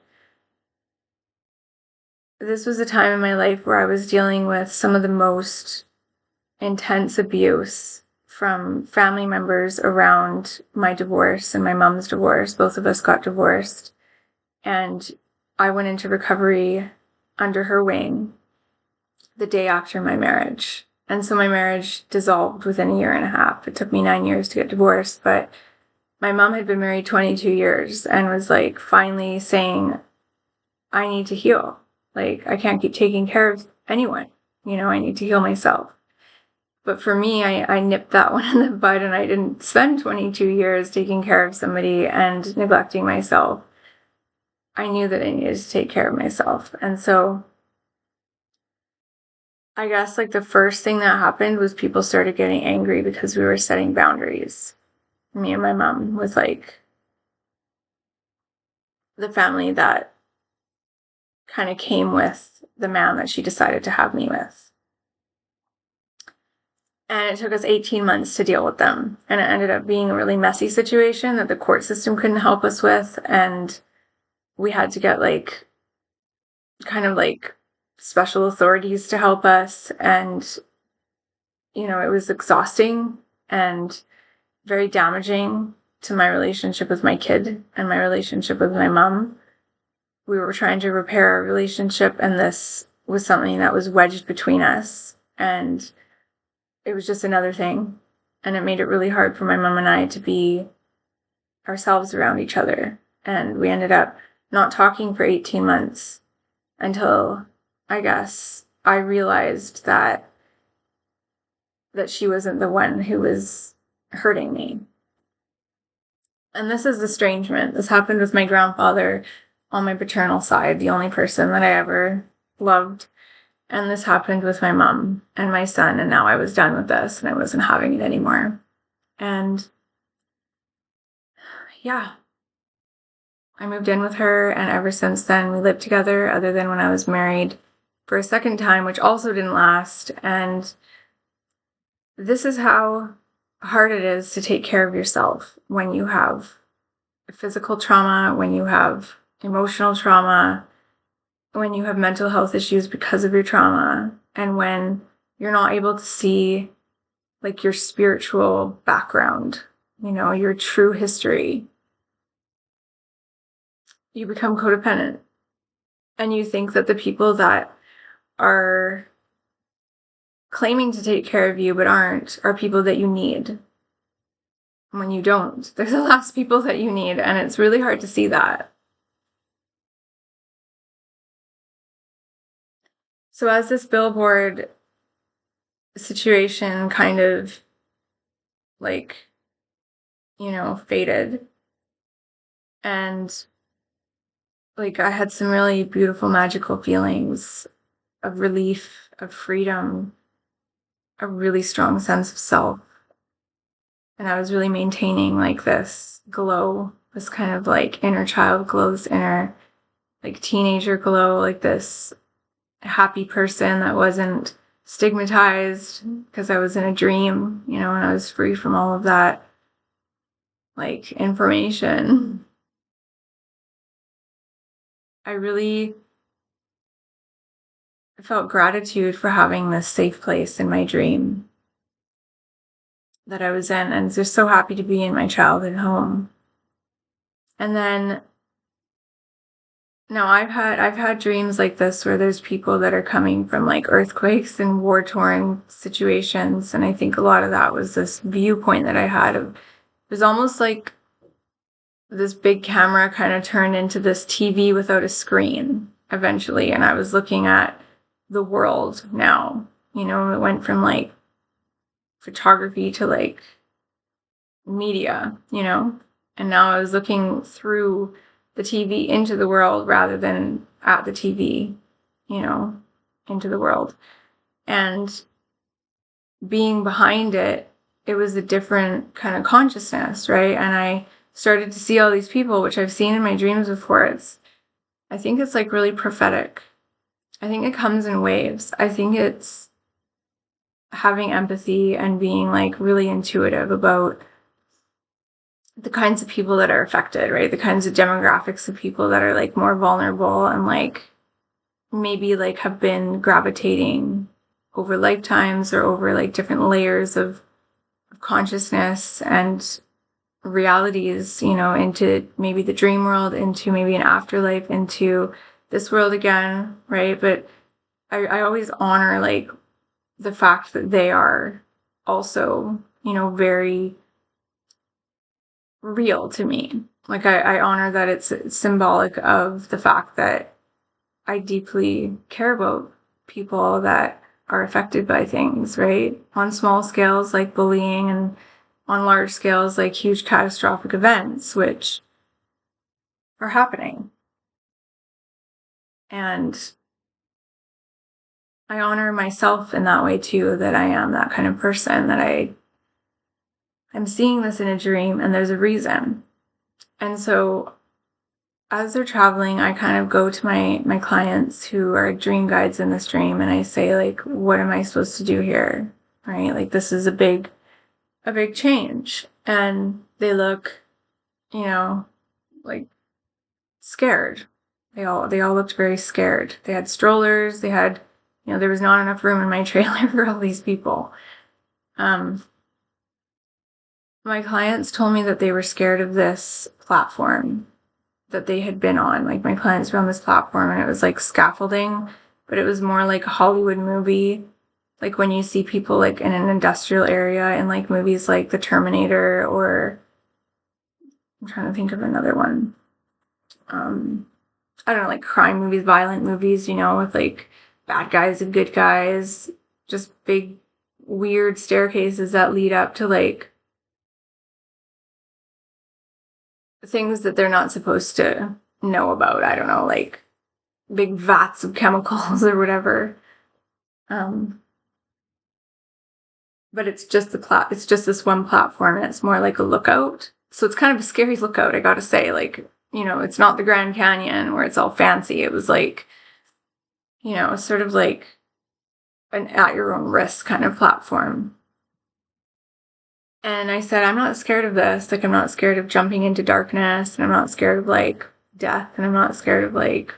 [SPEAKER 1] this was a time in my life where I was dealing with some of the most intense abuse from family members around my divorce and my mom's divorce. Both of us got divorced. And I went into recovery under her wing the day after my marriage. And so my marriage dissolved within a year and a half. It took me 9 years to get divorced, but my mom had been married 22 years and was like finally saying, I need to heal. Like, I can't keep taking care of anyone. I need to heal myself. But for me, I nipped that one in the bud, and I didn't spend 22 years taking care of somebody and neglecting myself. I knew that I needed to take care of myself. And so I guess like the first thing that happened was people started getting angry because we were setting boundaries. Me and my mom was like the family that kind of came with the man that she decided to have me with. And it took us 18 months to deal with them. And it ended up being a really messy situation that the court system couldn't help us with. And we had to get like kind of like special authorities to help us. And, it was exhausting and very damaging to my relationship with my kid and my relationship with my mom. We were trying to repair our relationship, and this was something that was wedged between us. And it was just another thing. And it made it really hard for my mom and I to be ourselves around each other. And we ended up not talking for 18 months until, I guess, I realized that that she wasn't the one who was hurting me. And this is estrangement. This happened with my grandfather on my paternal side, the only person that I ever loved. And this happened with my mom and my son, and now I was done with this and I wasn't having it anymore. And yeah, I moved in with her, and ever since then we lived together, other than when I was married for a second time, which also didn't last. And this is how hard it is to take care of yourself when you have physical trauma, when you have emotional trauma, when you have mental health issues because of your trauma, and when you're not able to see like your spiritual background, your true history. You become codependent, and you think that the people that are claiming to take care of you but aren't are people that you need, when you don't. They're the last people that you need, and it's really hard to see that. So as this billboard situation kind of like, faded, and like I had some really beautiful, magical feelings of relief, of freedom, a really strong sense of self. And I was really maintaining like this glow, this kind of like inner child glow, this inner like teenager glow, like this happy person that wasn't stigmatized because I was in a dream, and I was free from all of that like information. I really felt gratitude for having this safe place in my dream that I was in, and just so happy to be in my childhood home. And then now I've had dreams like this where there's people that are coming from like earthquakes and war-torn situations, and I think a lot of that was this viewpoint that I had of, it was almost like this big camera kind of turned into this TV without a screen eventually, and I was looking at the world now. It went from like photography to like media, and now I was looking through the TV into the world rather than at the TV, into the world. And being behind it, it was a different kind of consciousness, right? And I started to see all these people, which I've seen in my dreams before. I think it's like really prophetic. I think it comes in waves. I think it's having empathy and being like really intuitive about the kinds of people that are affected, right? The kinds of demographics of people that are like more vulnerable and like maybe like have been gravitating over lifetimes or over like different layers of consciousness and realities, into maybe the dream world, into maybe an afterlife, into this world again, right? But I always honor like the fact that they are also, very real to me. Like I honor that it's symbolic of the fact that I deeply care about people that are affected by things, right? On small scales like bullying, and on large scales like huge catastrophic events, which are happening. And I honor myself in that way too, that I am that kind of person, that I'm seeing this in a dream and there's a reason. And so as they're traveling, I kind of go to my clients who are dream guides in this dream, and I say like, what am I supposed to do here? Right? Like this is a big change. And they look, like scared. They all looked very scared. They had strollers, they had, there was not enough room in my trailer for all these people. My clients told me that they were scared of this platform that they had been on. Like my clients were on this platform, and it was like scaffolding, but it was more like a Hollywood movie. Like when you see people like in an industrial area in like movies like The Terminator, or I'm trying to think of another one. I don't know, like crime movies, violent movies, with like bad guys and good guys, just big weird staircases that lead up to like things that they're not supposed to know about. I don't know, like big vats of chemicals or whatever. But it's just it's just this one platform, and it's more like a lookout. So it's kind of a scary lookout, I gotta say. Like, it's not the Grand Canyon where it's all fancy. It was like, sort of like an at your own risk kind of platform. And I said, I'm not scared of this. Like, I'm not scared of jumping into darkness, and I'm not scared of like death, and I'm not scared of like,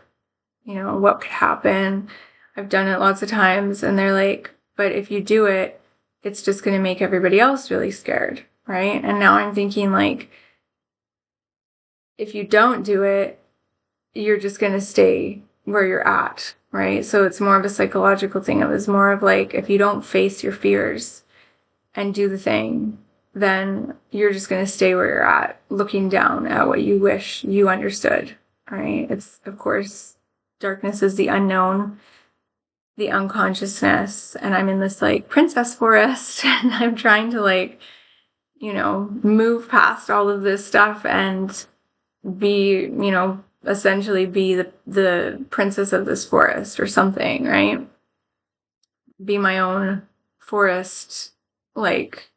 [SPEAKER 1] what could happen. I've done it lots of times. And they're like, but if you do it, it's just going to make everybody else really scared, right? And now I'm thinking, like, if you don't do it, you're just going to stay where you're at, right? So it's more of a psychological thing. It was more of like, if you don't face your fears and do the thing, then you're just going to stay where you're at, looking down at what you wish you understood, right? It's, of course, darkness is the unknown, the unconsciousness, and I'm in this like princess forest, and I'm trying to like, move past all of this stuff and be, essentially be the princess of this forest or something, right? Be my own forest, like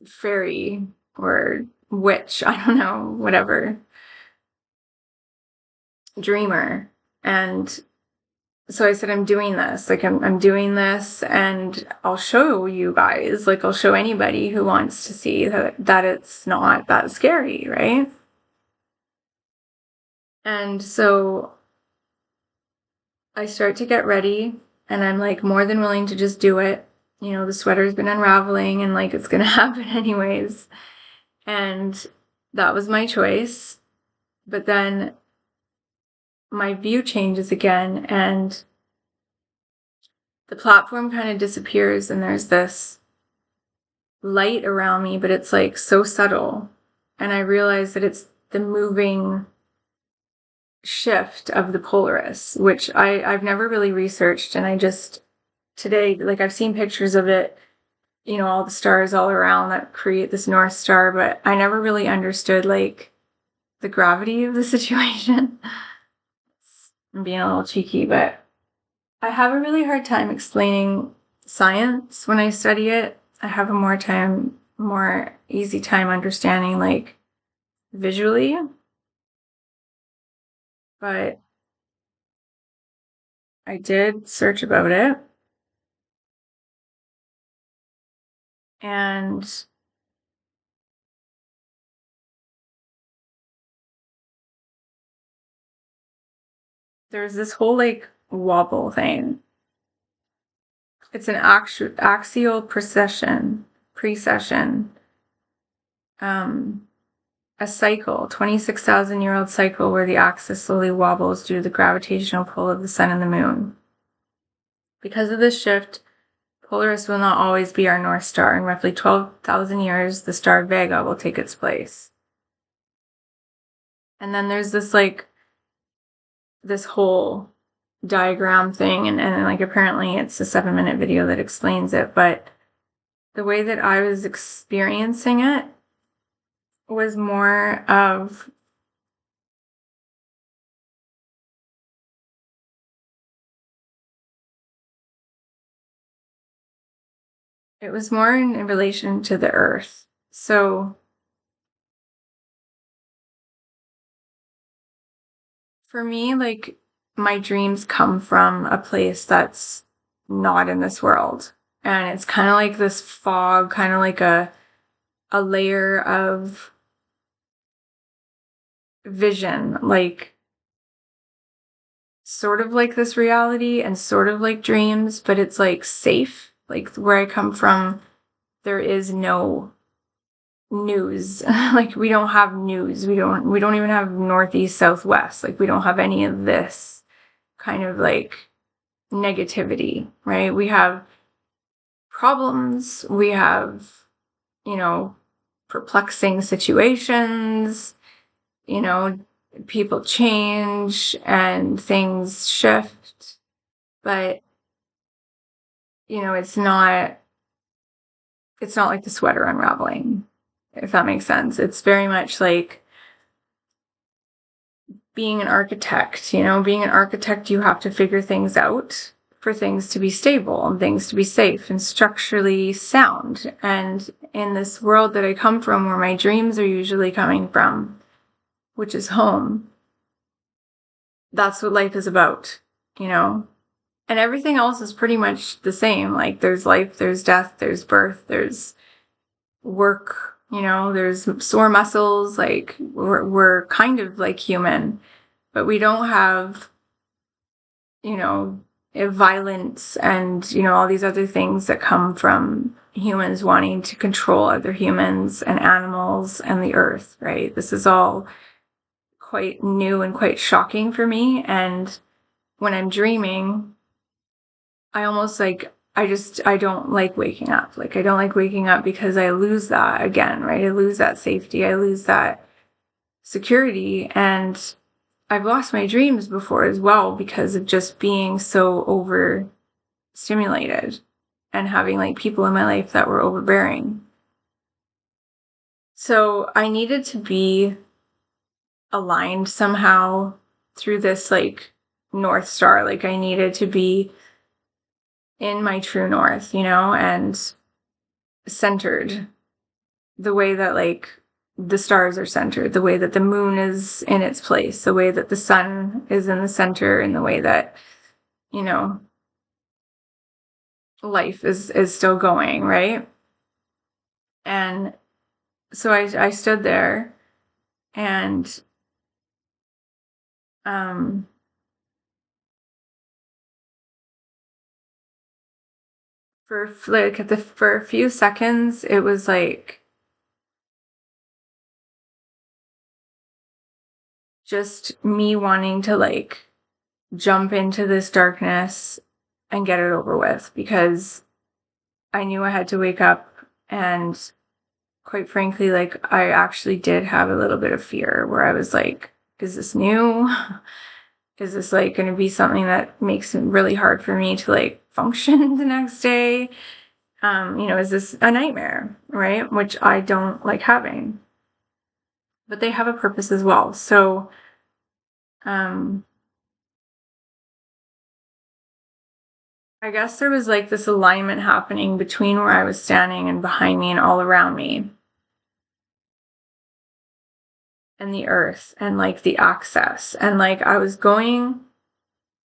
[SPEAKER 1] fairy or witch, I don't know, whatever, dreamer. And so I said, I'm doing this. Like, I'm doing this, and I'll show you guys, like, I'll show anybody who wants to see that it's not that scary, right? And so I start to get ready, and I'm like more than willing to just do it. The sweater's been unraveling, and like it's gonna happen anyways. And that was my choice. But then my view changes again, and the platform kind of disappears, and there's this light around me, but it's like so subtle. And I realize that it's the moving shift of the Polaris, which I've never really researched. And I just today, like, I've seen pictures of it, all the stars all around that create this North Star, but I never really understood like the gravity of the situation. I'm being a little cheeky, but I have a really hard time explaining science when I study it. I have a more easy time understanding like visually. But I did search about it, and there's this whole like wobble thing. It's an axial precession, a cycle, 26,000-year-old cycle where the axis slowly wobbles due to the gravitational pull of the sun and the moon. Because of this shift, Polaris will not always be our North Star. In roughly 12,000 years, the star Vega will take its place. And then there's this like this whole diagram thing, and like apparently it's a 7-minute video that explains it, but the way that I was experiencing it was more of it was more in relation to the earth. So for me, like, my dreams come from a place that's not in this world. And it's kind of like this fog, kind of like a layer of vision, like sort of like this reality and sort of like dreams, but it's like safe. Like where I come from, there is no news. Like we don't have news. We don't even have northeast, southwest. Like we don't have any of this kind of like negativity, right? We have problems. We have, perplexing situations, people change and things shift. But it's not like the sweater unraveling, if that makes sense. It's very much like being an architect. Being an architect, you have to figure things out for things to be stable and things to be safe and structurally sound. And in this world that I come from, where my dreams are usually coming from, which is home, that's what life is about, And everything else is pretty much the same. Like, there's life, there's death, there's birth, there's work, there's sore muscles. Like, we're kind of like human, but we don't have, violence and, all these other things that come from humans wanting to control other humans and animals and the earth, right? This is all quite new and quite shocking for me. And when I'm dreaming, I almost like, I don't like waking up. Like, I don't like waking up because I lose that again, right? I lose that safety. I lose that security. And I've lost my dreams before as well because of just being so overstimulated and having like people in my life that were overbearing. So I needed to be aligned somehow through this like North Star. Like, I needed to be in my true north, and centered the way that like the stars are centered, the way that the moon is in its place, the way that the sun is in the center, and the way that, life is still going, right? And so I stood there and for a few seconds it was like just me wanting to like jump into this darkness and get it over with, because I knew I had to wake up. And quite frankly, like, I actually did have a little bit of fear where I was like, is this new? Is this like going to be something that makes it really hard for me to like function the next day? Is this a nightmare, right? Which I don't like having. But they have a purpose as well. So, I guess there was like this alignment happening between where I was standing and behind me and all around me, and the earth and like the access. And like, I was going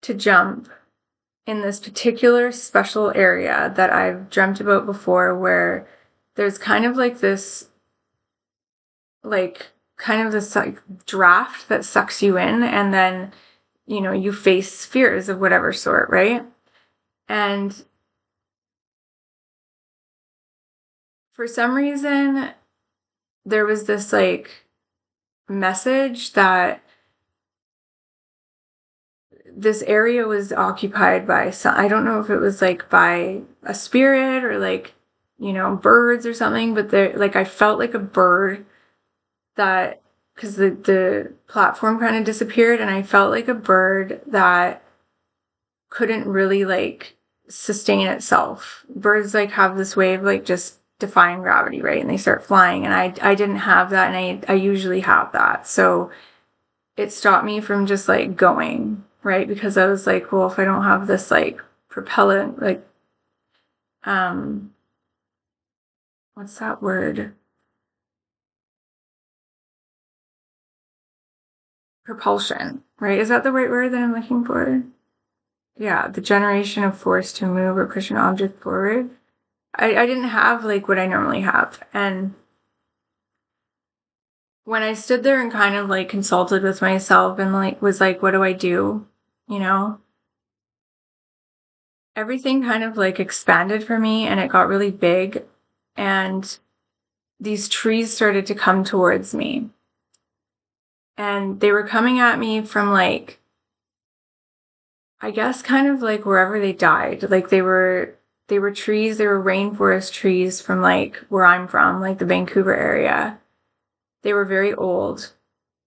[SPEAKER 1] to jump in this particular special area that I've dreamt about before, where there's kind of like this, like, kind of this like draft that sucks you in, and then, you face fears of whatever sort, right? And for some reason, there was this like message that this area was occupied by some, I don't know if it was like by a spirit or like, birds or something, but there, like, I felt like a bird that, because the platform kind of disappeared, and I felt like a bird that couldn't really like sustain itself. Birds like have this way of like just defying gravity, right? And they start flying, and I didn't have that, and I usually have that. So it stopped me from just like going, right? Because I was like, well, if I don't have this like propellant, like, what's that word? Propulsion, right? Is that the right word that I'm looking for? Yeah, the generation of force to move or push an object forward. I didn't have like what I normally have. And when I stood there and kind of like consulted with myself and like was like, what do I do? Everything kind of like expanded for me, and it got really big, and these trees started to come towards me. And they were coming at me from like, I guess kind of like wherever they died. Like, they were trees, they were rainforest trees from like where I'm from, like the Vancouver area. They were very old,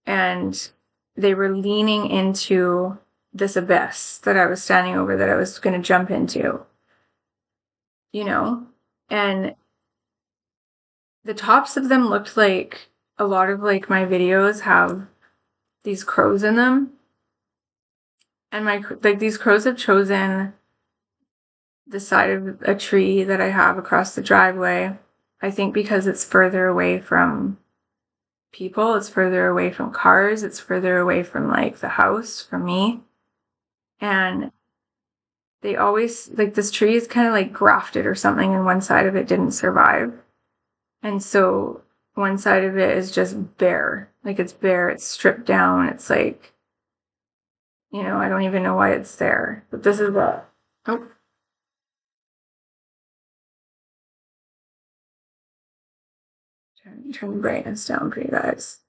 [SPEAKER 1] and they were leaning into this abyss that I was standing over, that I was going to jump into. you know, and the tops of them looked like a lot of like my videos have these crows in them. And these crows have chosen the side of a tree that I have across the driveway. I think because it's further away from people, it's further away from cars, it's further away from like the house from me. And they always like this tree is kind of like grafted or something, and one side of it didn't survive. And so one side of it is just bare. Like it's bare, it's stripped down, it's like, I don't even know why it's there. But this is a oh, turn the brightness down for you guys.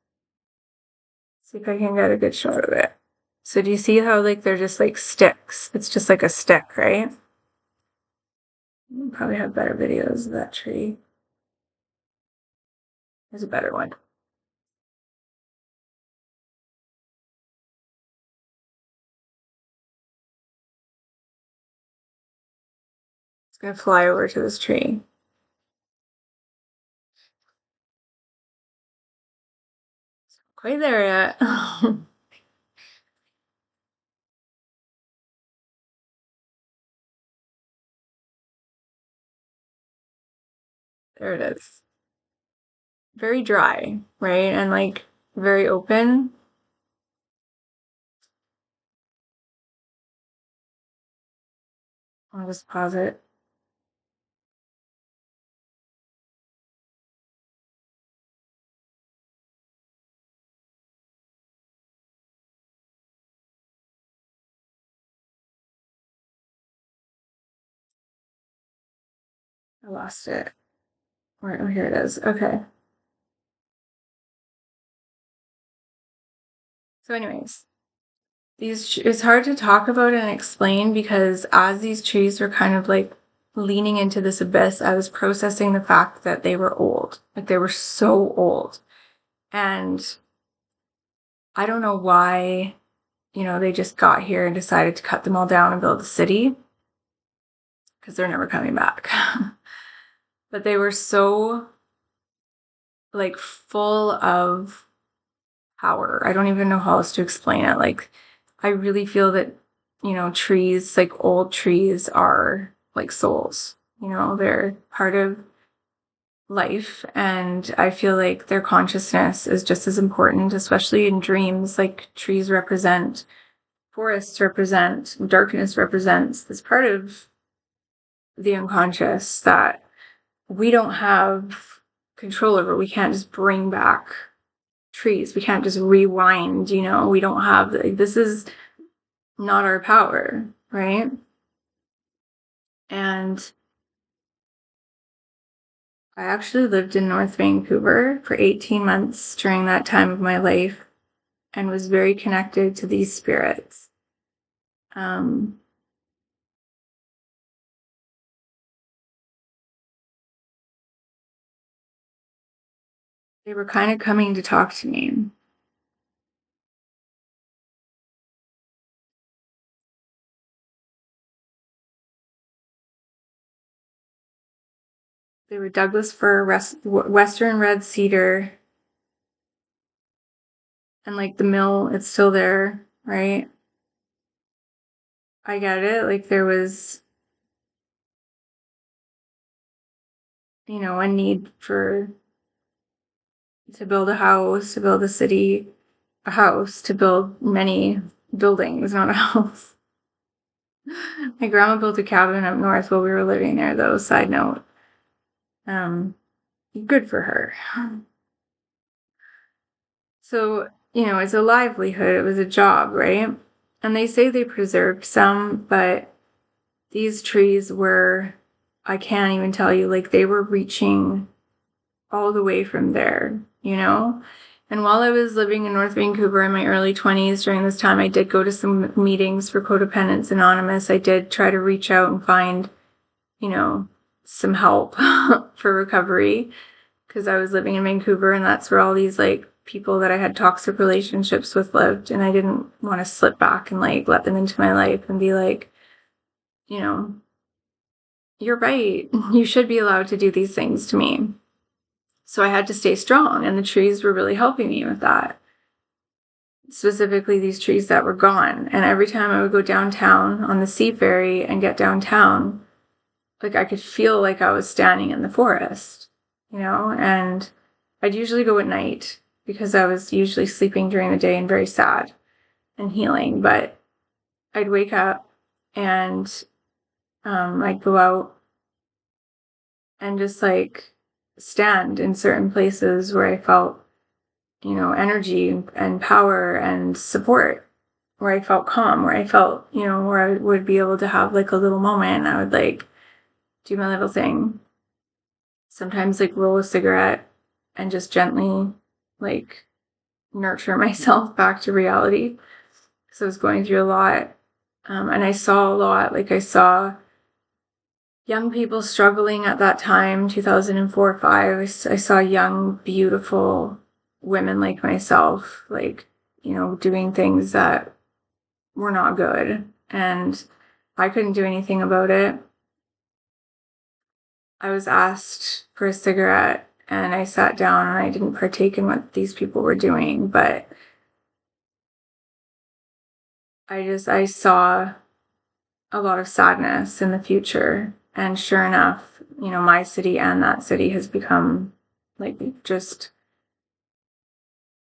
[SPEAKER 1] See if I can get a good shot of it. So do you see how like they're just like sticks? It's just like a stick, right? Probably have better videos of that tree. There's a better one. It's gonna fly over to this tree. Quite there yet. There it is. Very dry, right? And like very open. I'll just pause it. I lost it. Where? Oh, here it is. Okay. So, anyways, it's hard to talk about and explain because as these trees were kind of like leaning into this abyss, I was processing the fact that they were old. Like they were so old. And I don't know why, they just got here and decided to cut them all down and build a city because they're never coming back. But they were so like full of power. I don't even know how else to explain it. Like, I really feel that, trees, like old trees, are like souls. They're part of life. And I feel like their consciousness is just as important, especially in dreams. Like, trees represent, forests represent, darkness represents this part of the unconscious that we don't have control over. We can't just bring back trees. We can't just rewind, we don't have, this is not our power, right? And I actually lived in North Vancouver for 18 months during that time of my life and was very connected to these spirits. They were kind of coming to talk to me. They were Douglas fir, Western red cedar, and like the mill, it's still there, right? I get it. Like there was, a need to build a house, to build a city, a house, to build many buildings, not a house. My grandma built a cabin up north while we were living there, though, side note. Good for her. So, it's a livelihood, it was a job, right? And they say they preserved some, but these trees were, I can't even tell you, like they were reaching all the way from there, And while I was living in North Vancouver in my early 20s, during this time, I did go to some meetings for Codependence Anonymous. I did try to reach out and find, some help for recovery because I was living in Vancouver and that's where all these like people that I had toxic relationships with lived. And I didn't want to slip back and like let them into my life and be like, you know, you're right. You should be allowed to do these things to me. So I had to stay strong, and the trees were really helping me with that. Specifically, these trees that were gone. And every time I would go downtown on the sea ferry and get downtown, like I could feel like I was standing in the forest, and I'd usually go at night because I was usually sleeping during the day and very sad and healing. But I'd wake up and I'd go out and just like stand in certain places where I felt, energy and power and support, where I felt calm, where I felt, where I would be able to have like a little moment and I would like do my little thing. Sometimes like roll a cigarette and just gently like nurture myself back to reality. So I was going through a lot. And I saw a lot. Like I saw young people struggling at that time, 2004-5. I saw young, beautiful women like myself, like, doing things that were not good. And I couldn't do anything about it. I was asked for a cigarette and I sat down and I didn't partake in what these people were doing, but I saw a lot of sadness in the future. And sure enough, my city and that city has become like just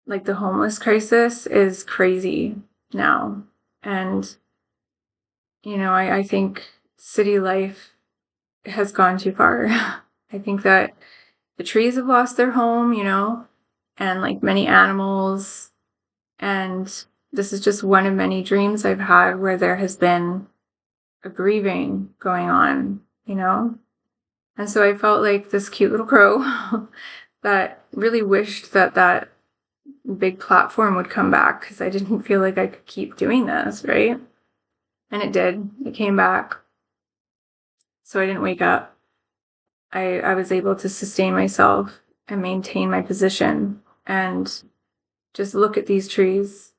[SPEAKER 1] like the homeless crisis is crazy now. And, I think city life has gone too far. I think that the trees have lost their home, and like many animals. And this is just one of many dreams I've had where there has been a grieving going on, And so I felt like this cute little crow that really wished that that big platform would come back because I didn't feel like I could keep doing this, right? And it did. It came back. So I didn't wake up. I was able to sustain myself and maintain my position and just look at these trees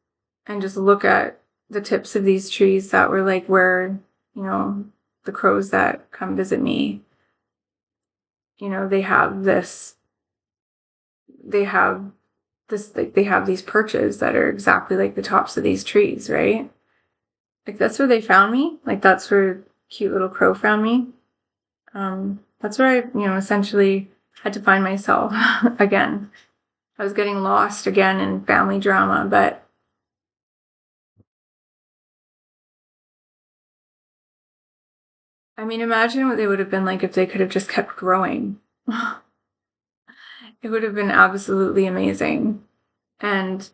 [SPEAKER 1] and just look at the tips of these trees that were like where, the crows that come visit me, they have this, they have like they have these perches that are exactly like the tops of these trees, right? Like that's where they found me. Like that's where cute little crow found me. That's where I, essentially had to find myself again. I was getting lost again in family drama, but I mean, imagine what they would have been like if they could have just kept growing. It would have been absolutely amazing. And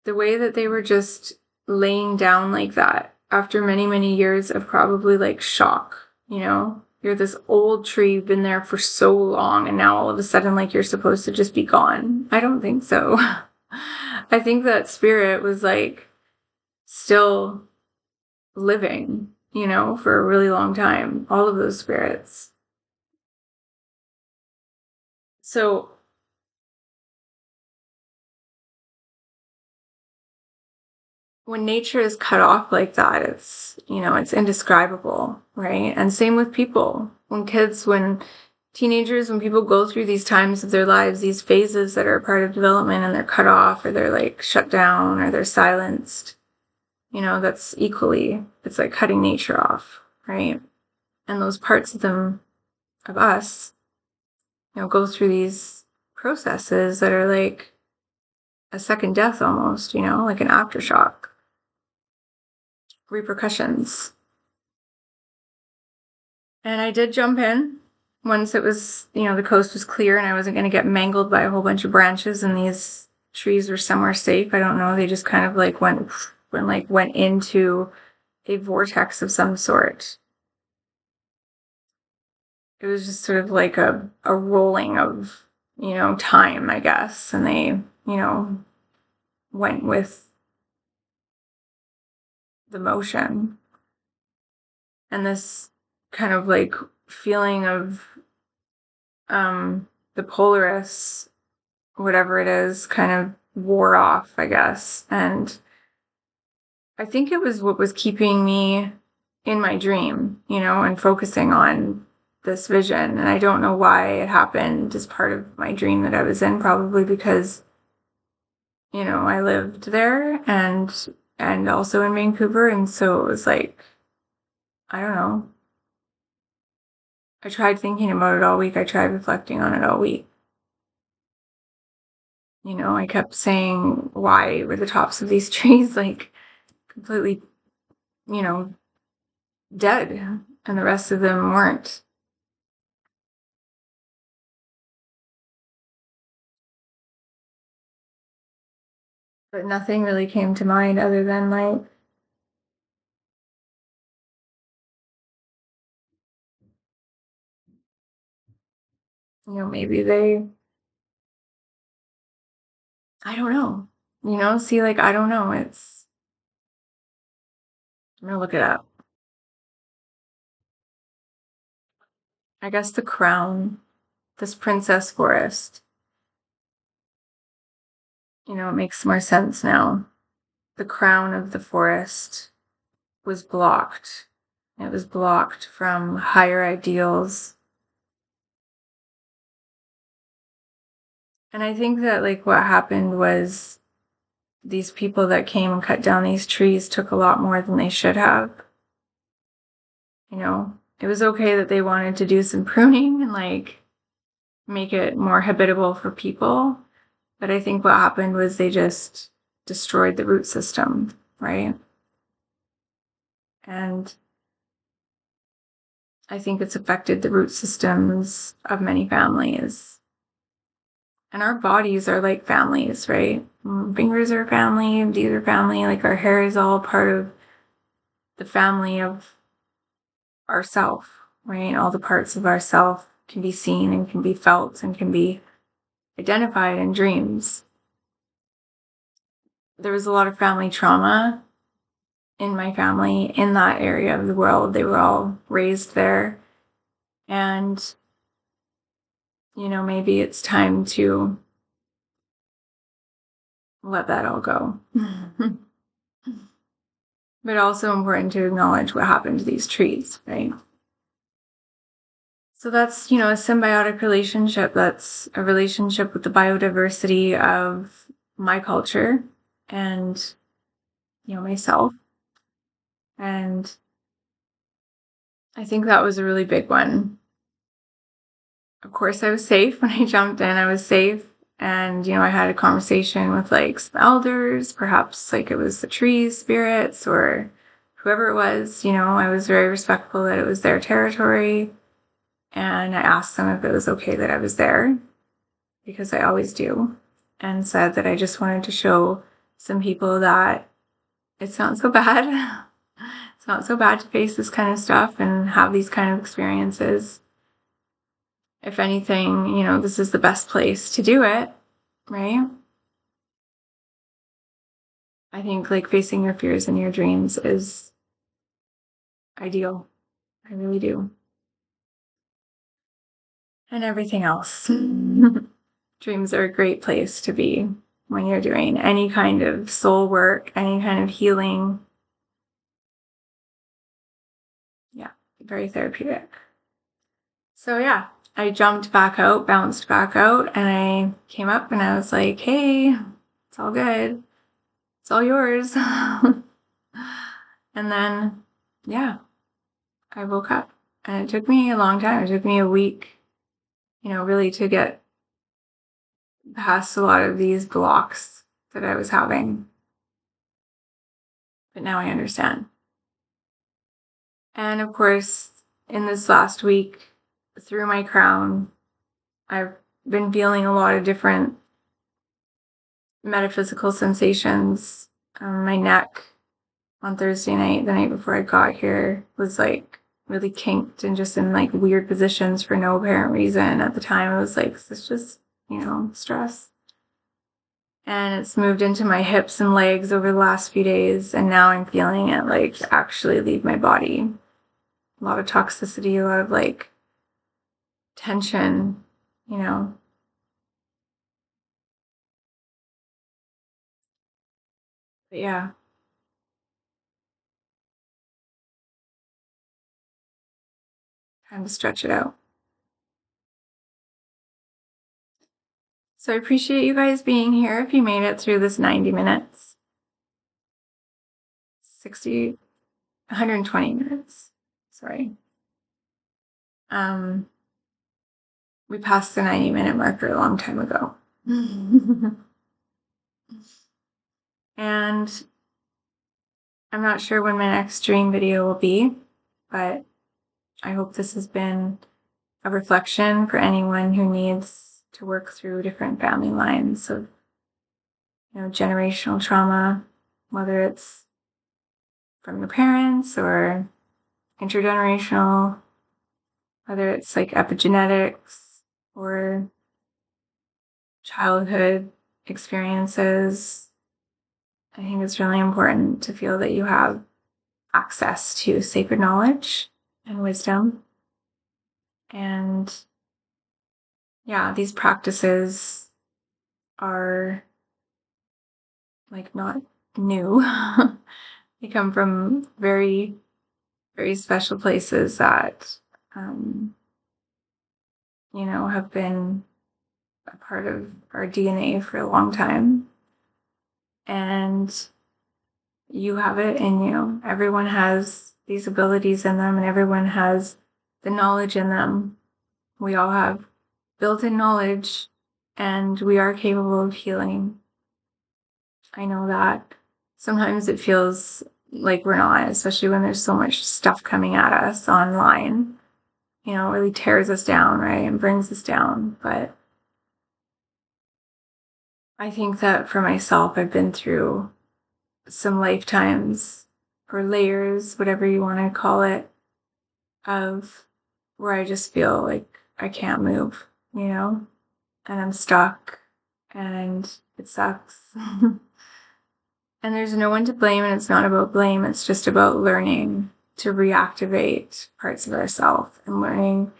[SPEAKER 1] the way that they were just laying down like that after many, many years of probably like shock, You're this old tree, you've been there for so long, and now all of a sudden, like, you're supposed to just be gone. I don't think so. I think that spirit was like still living, for a really long time. All of those spirits. So when nature is cut off like that, it's indescribable, right? And same with people. When teenagers, when people go through these times of their lives, these phases that are a part of development and they're cut off or they're like shut down or they're silenced, that's equally, it's like cutting nature off, right? And those parts of them, of us, go through these processes that are like a second death almost, like an aftershock, repercussions. And I did jump in once it was, the coast was clear and I wasn't going to get mangled by a whole bunch of branches and these trees were somewhere safe. I don't know. They just kind of like went into a vortex of some sort. It was just sort of like a rolling of, time, I guess. And they, went with the motion. And this kind of like feeling of the Polaris, whatever it is, kind of wore off, I guess. And I think it was what was keeping me in my dream, and focusing on this vision. And I don't know why it happened as part of my dream that I was in, probably because, I lived there and also in Vancouver. And so it was like, I don't know. I tried thinking about it all week. I tried reflecting on it all week. I kept saying, why were the tops of these trees like completely, you know, dead and the rest of them weren't? But nothing really came to mind other than like, maybe I don't know. See, like, I don't know. I'm gonna look it up. I guess the crown, this princess forest, it makes more sense now. The crown of the forest was blocked. It was blocked from higher ideals. And I think that, like, what happened was these people that came and cut down these trees took a lot more than they should have. It was okay that they wanted to do some pruning and, like, make it more habitable for people. But I think what happened was they just destroyed the root system, right? And I think it's affected the root systems of many families. And our bodies are like families, right? Fingers are family, these are family, like our hair is all part of the family of ourself, right? All the parts of ourself can be seen and can be felt and can be identified in dreams. There was a lot of family trauma in my family in that area of the world. They were all raised there. And, maybe it's time to let that all go. But also important to acknowledge what happened to these trees, right? So that's, a symbiotic relationship. That's a relationship with the biodiversity of my culture and, myself. And I think that was a really big one. Of course, I was safe when I jumped in. I was safe. And, I had a conversation with like some elders, perhaps like it was the trees, spirits, or whoever it was. I was very respectful that it was their territory. And I asked them if it was okay that I was there, because I always do, and said that I just wanted to show some people that it's not so bad. It's not so bad to face this kind of stuff and have these kind of experiences. If anything, this is the best place to do it, right? I think like facing your fears and your dreams is ideal. I really do. And everything else. Dreams are a great place to be when you're doing any kind of soul work, any kind of healing. Yeah, very therapeutic. So yeah, I jumped back out, bounced back out, and I came up and I was like, hey, it's all good. It's all yours. And then, yeah, I woke up. And it took me a long time. It took me a week, really to get past a lot of these blocks that I was having. But now I understand. And of course, in this last week, through my crown, I've been feeling a lot of different metaphysical sensations. My neck on Thursday night, the night before I got here, was like really kinked and just in like weird positions for no apparent reason. At the time, I was like, is this just, stress? And it's moved into my hips and legs over the last few days, and now I'm feeling it like actually leave my body. A lot of toxicity, a lot of like tension, you know. But yeah, Time to stretch it out. So I appreciate you guys being here. If you made it through this 90 minutes, 120 minutes. Sorry. We passed the 90-minute marker a long time ago. And I'm not sure when my next dream video will be, but I hope this has been a reflection for anyone who needs to work through different family lines of, generational trauma, whether it's from your parents or intergenerational, whether it's like epigenetics or childhood experiences. I think it's really important to feel that you have access to sacred knowledge and wisdom. And yeah, these practices are like not new. They come from very, very special places that, have been a part of our DNA for a long time. And you have it in you. Everyone has these abilities in them, and everyone has the knowledge in them. We all have built-in knowledge, and we are capable of healing. I know that. Sometimes it feels like we're not, especially when there's so much stuff coming at us online. It really tears us down, right? And brings us down. But I think that for myself, I've been through some lifetimes or layers, whatever you want to call it, of where I just feel like I can't move, and I'm stuck and it sucks. And there's no one to blame, and it's not about blame. It's just about learning to reactivate parts of ourselves and learning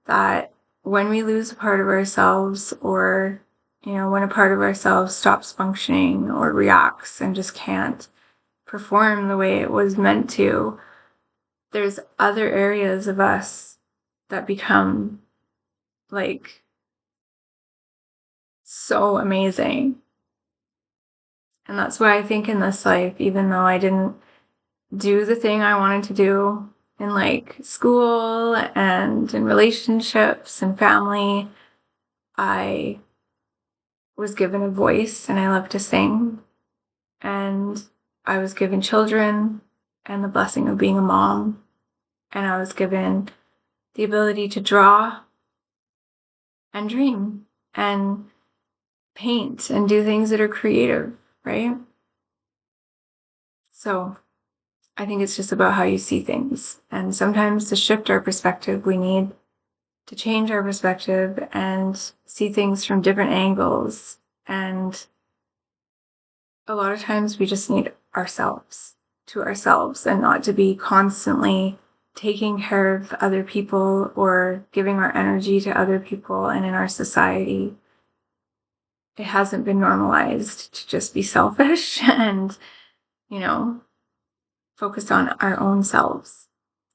[SPEAKER 1] that when we lose a part of ourselves, or, when a part of ourselves stops functioning or reacts and just can't perform the way it was meant to, there's other areas of us that become like so amazing. And that's why I think in this life, even though I didn't do the thing I wanted to do in like school and in relationships and family, I was given a voice, and I love to sing, and I was given children and the blessing of being a mom, and I was given the ability to draw and dream and paint and do things that are creative, right? So I think it's just about how you see things. And sometimes to shift our perspective, we need to change our perspective and see things from different angles. And a lot of times we just need ourselves to ourselves, and not to be constantly taking care of other people or giving our energy to other people. And in our society, it hasn't been normalized to just be selfish and, focused on our own selves.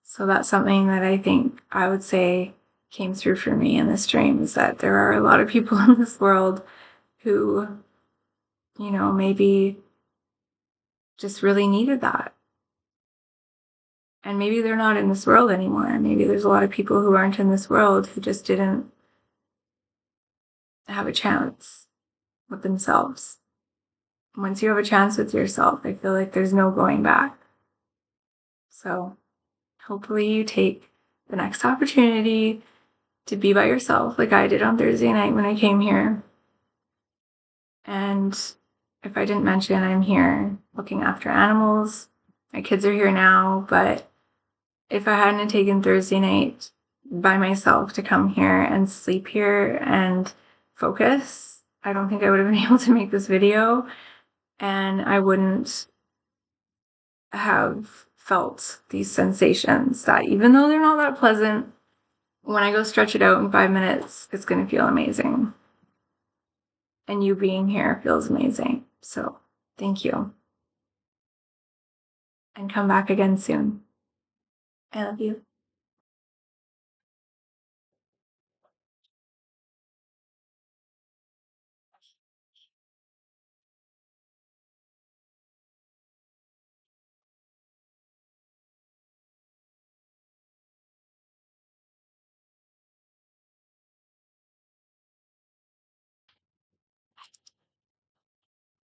[SPEAKER 1] So that's something that I think I would say came through for me in this dream, is that there are a lot of people in this world who, maybe just really needed that. And maybe they're not in this world anymore. Maybe there's a lot of people who aren't in this world who just didn't have a chance with themselves. Once you have a chance with yourself, I feel like there's no going back. So hopefully you take the next opportunity to be by yourself, like I did on Thursday night when I came here. And if I didn't mention, I'm here looking after animals. My kids are here now, but if I hadn't taken Thursday night by myself to come here and sleep here and focus, I don't think I would have been able to make this video, and I wouldn't have felt these sensations that, even though they're not that pleasant, when I go stretch it out in 5 minutes, it's going to feel amazing. And you being here feels amazing. So thank you. And come back again soon. I love you.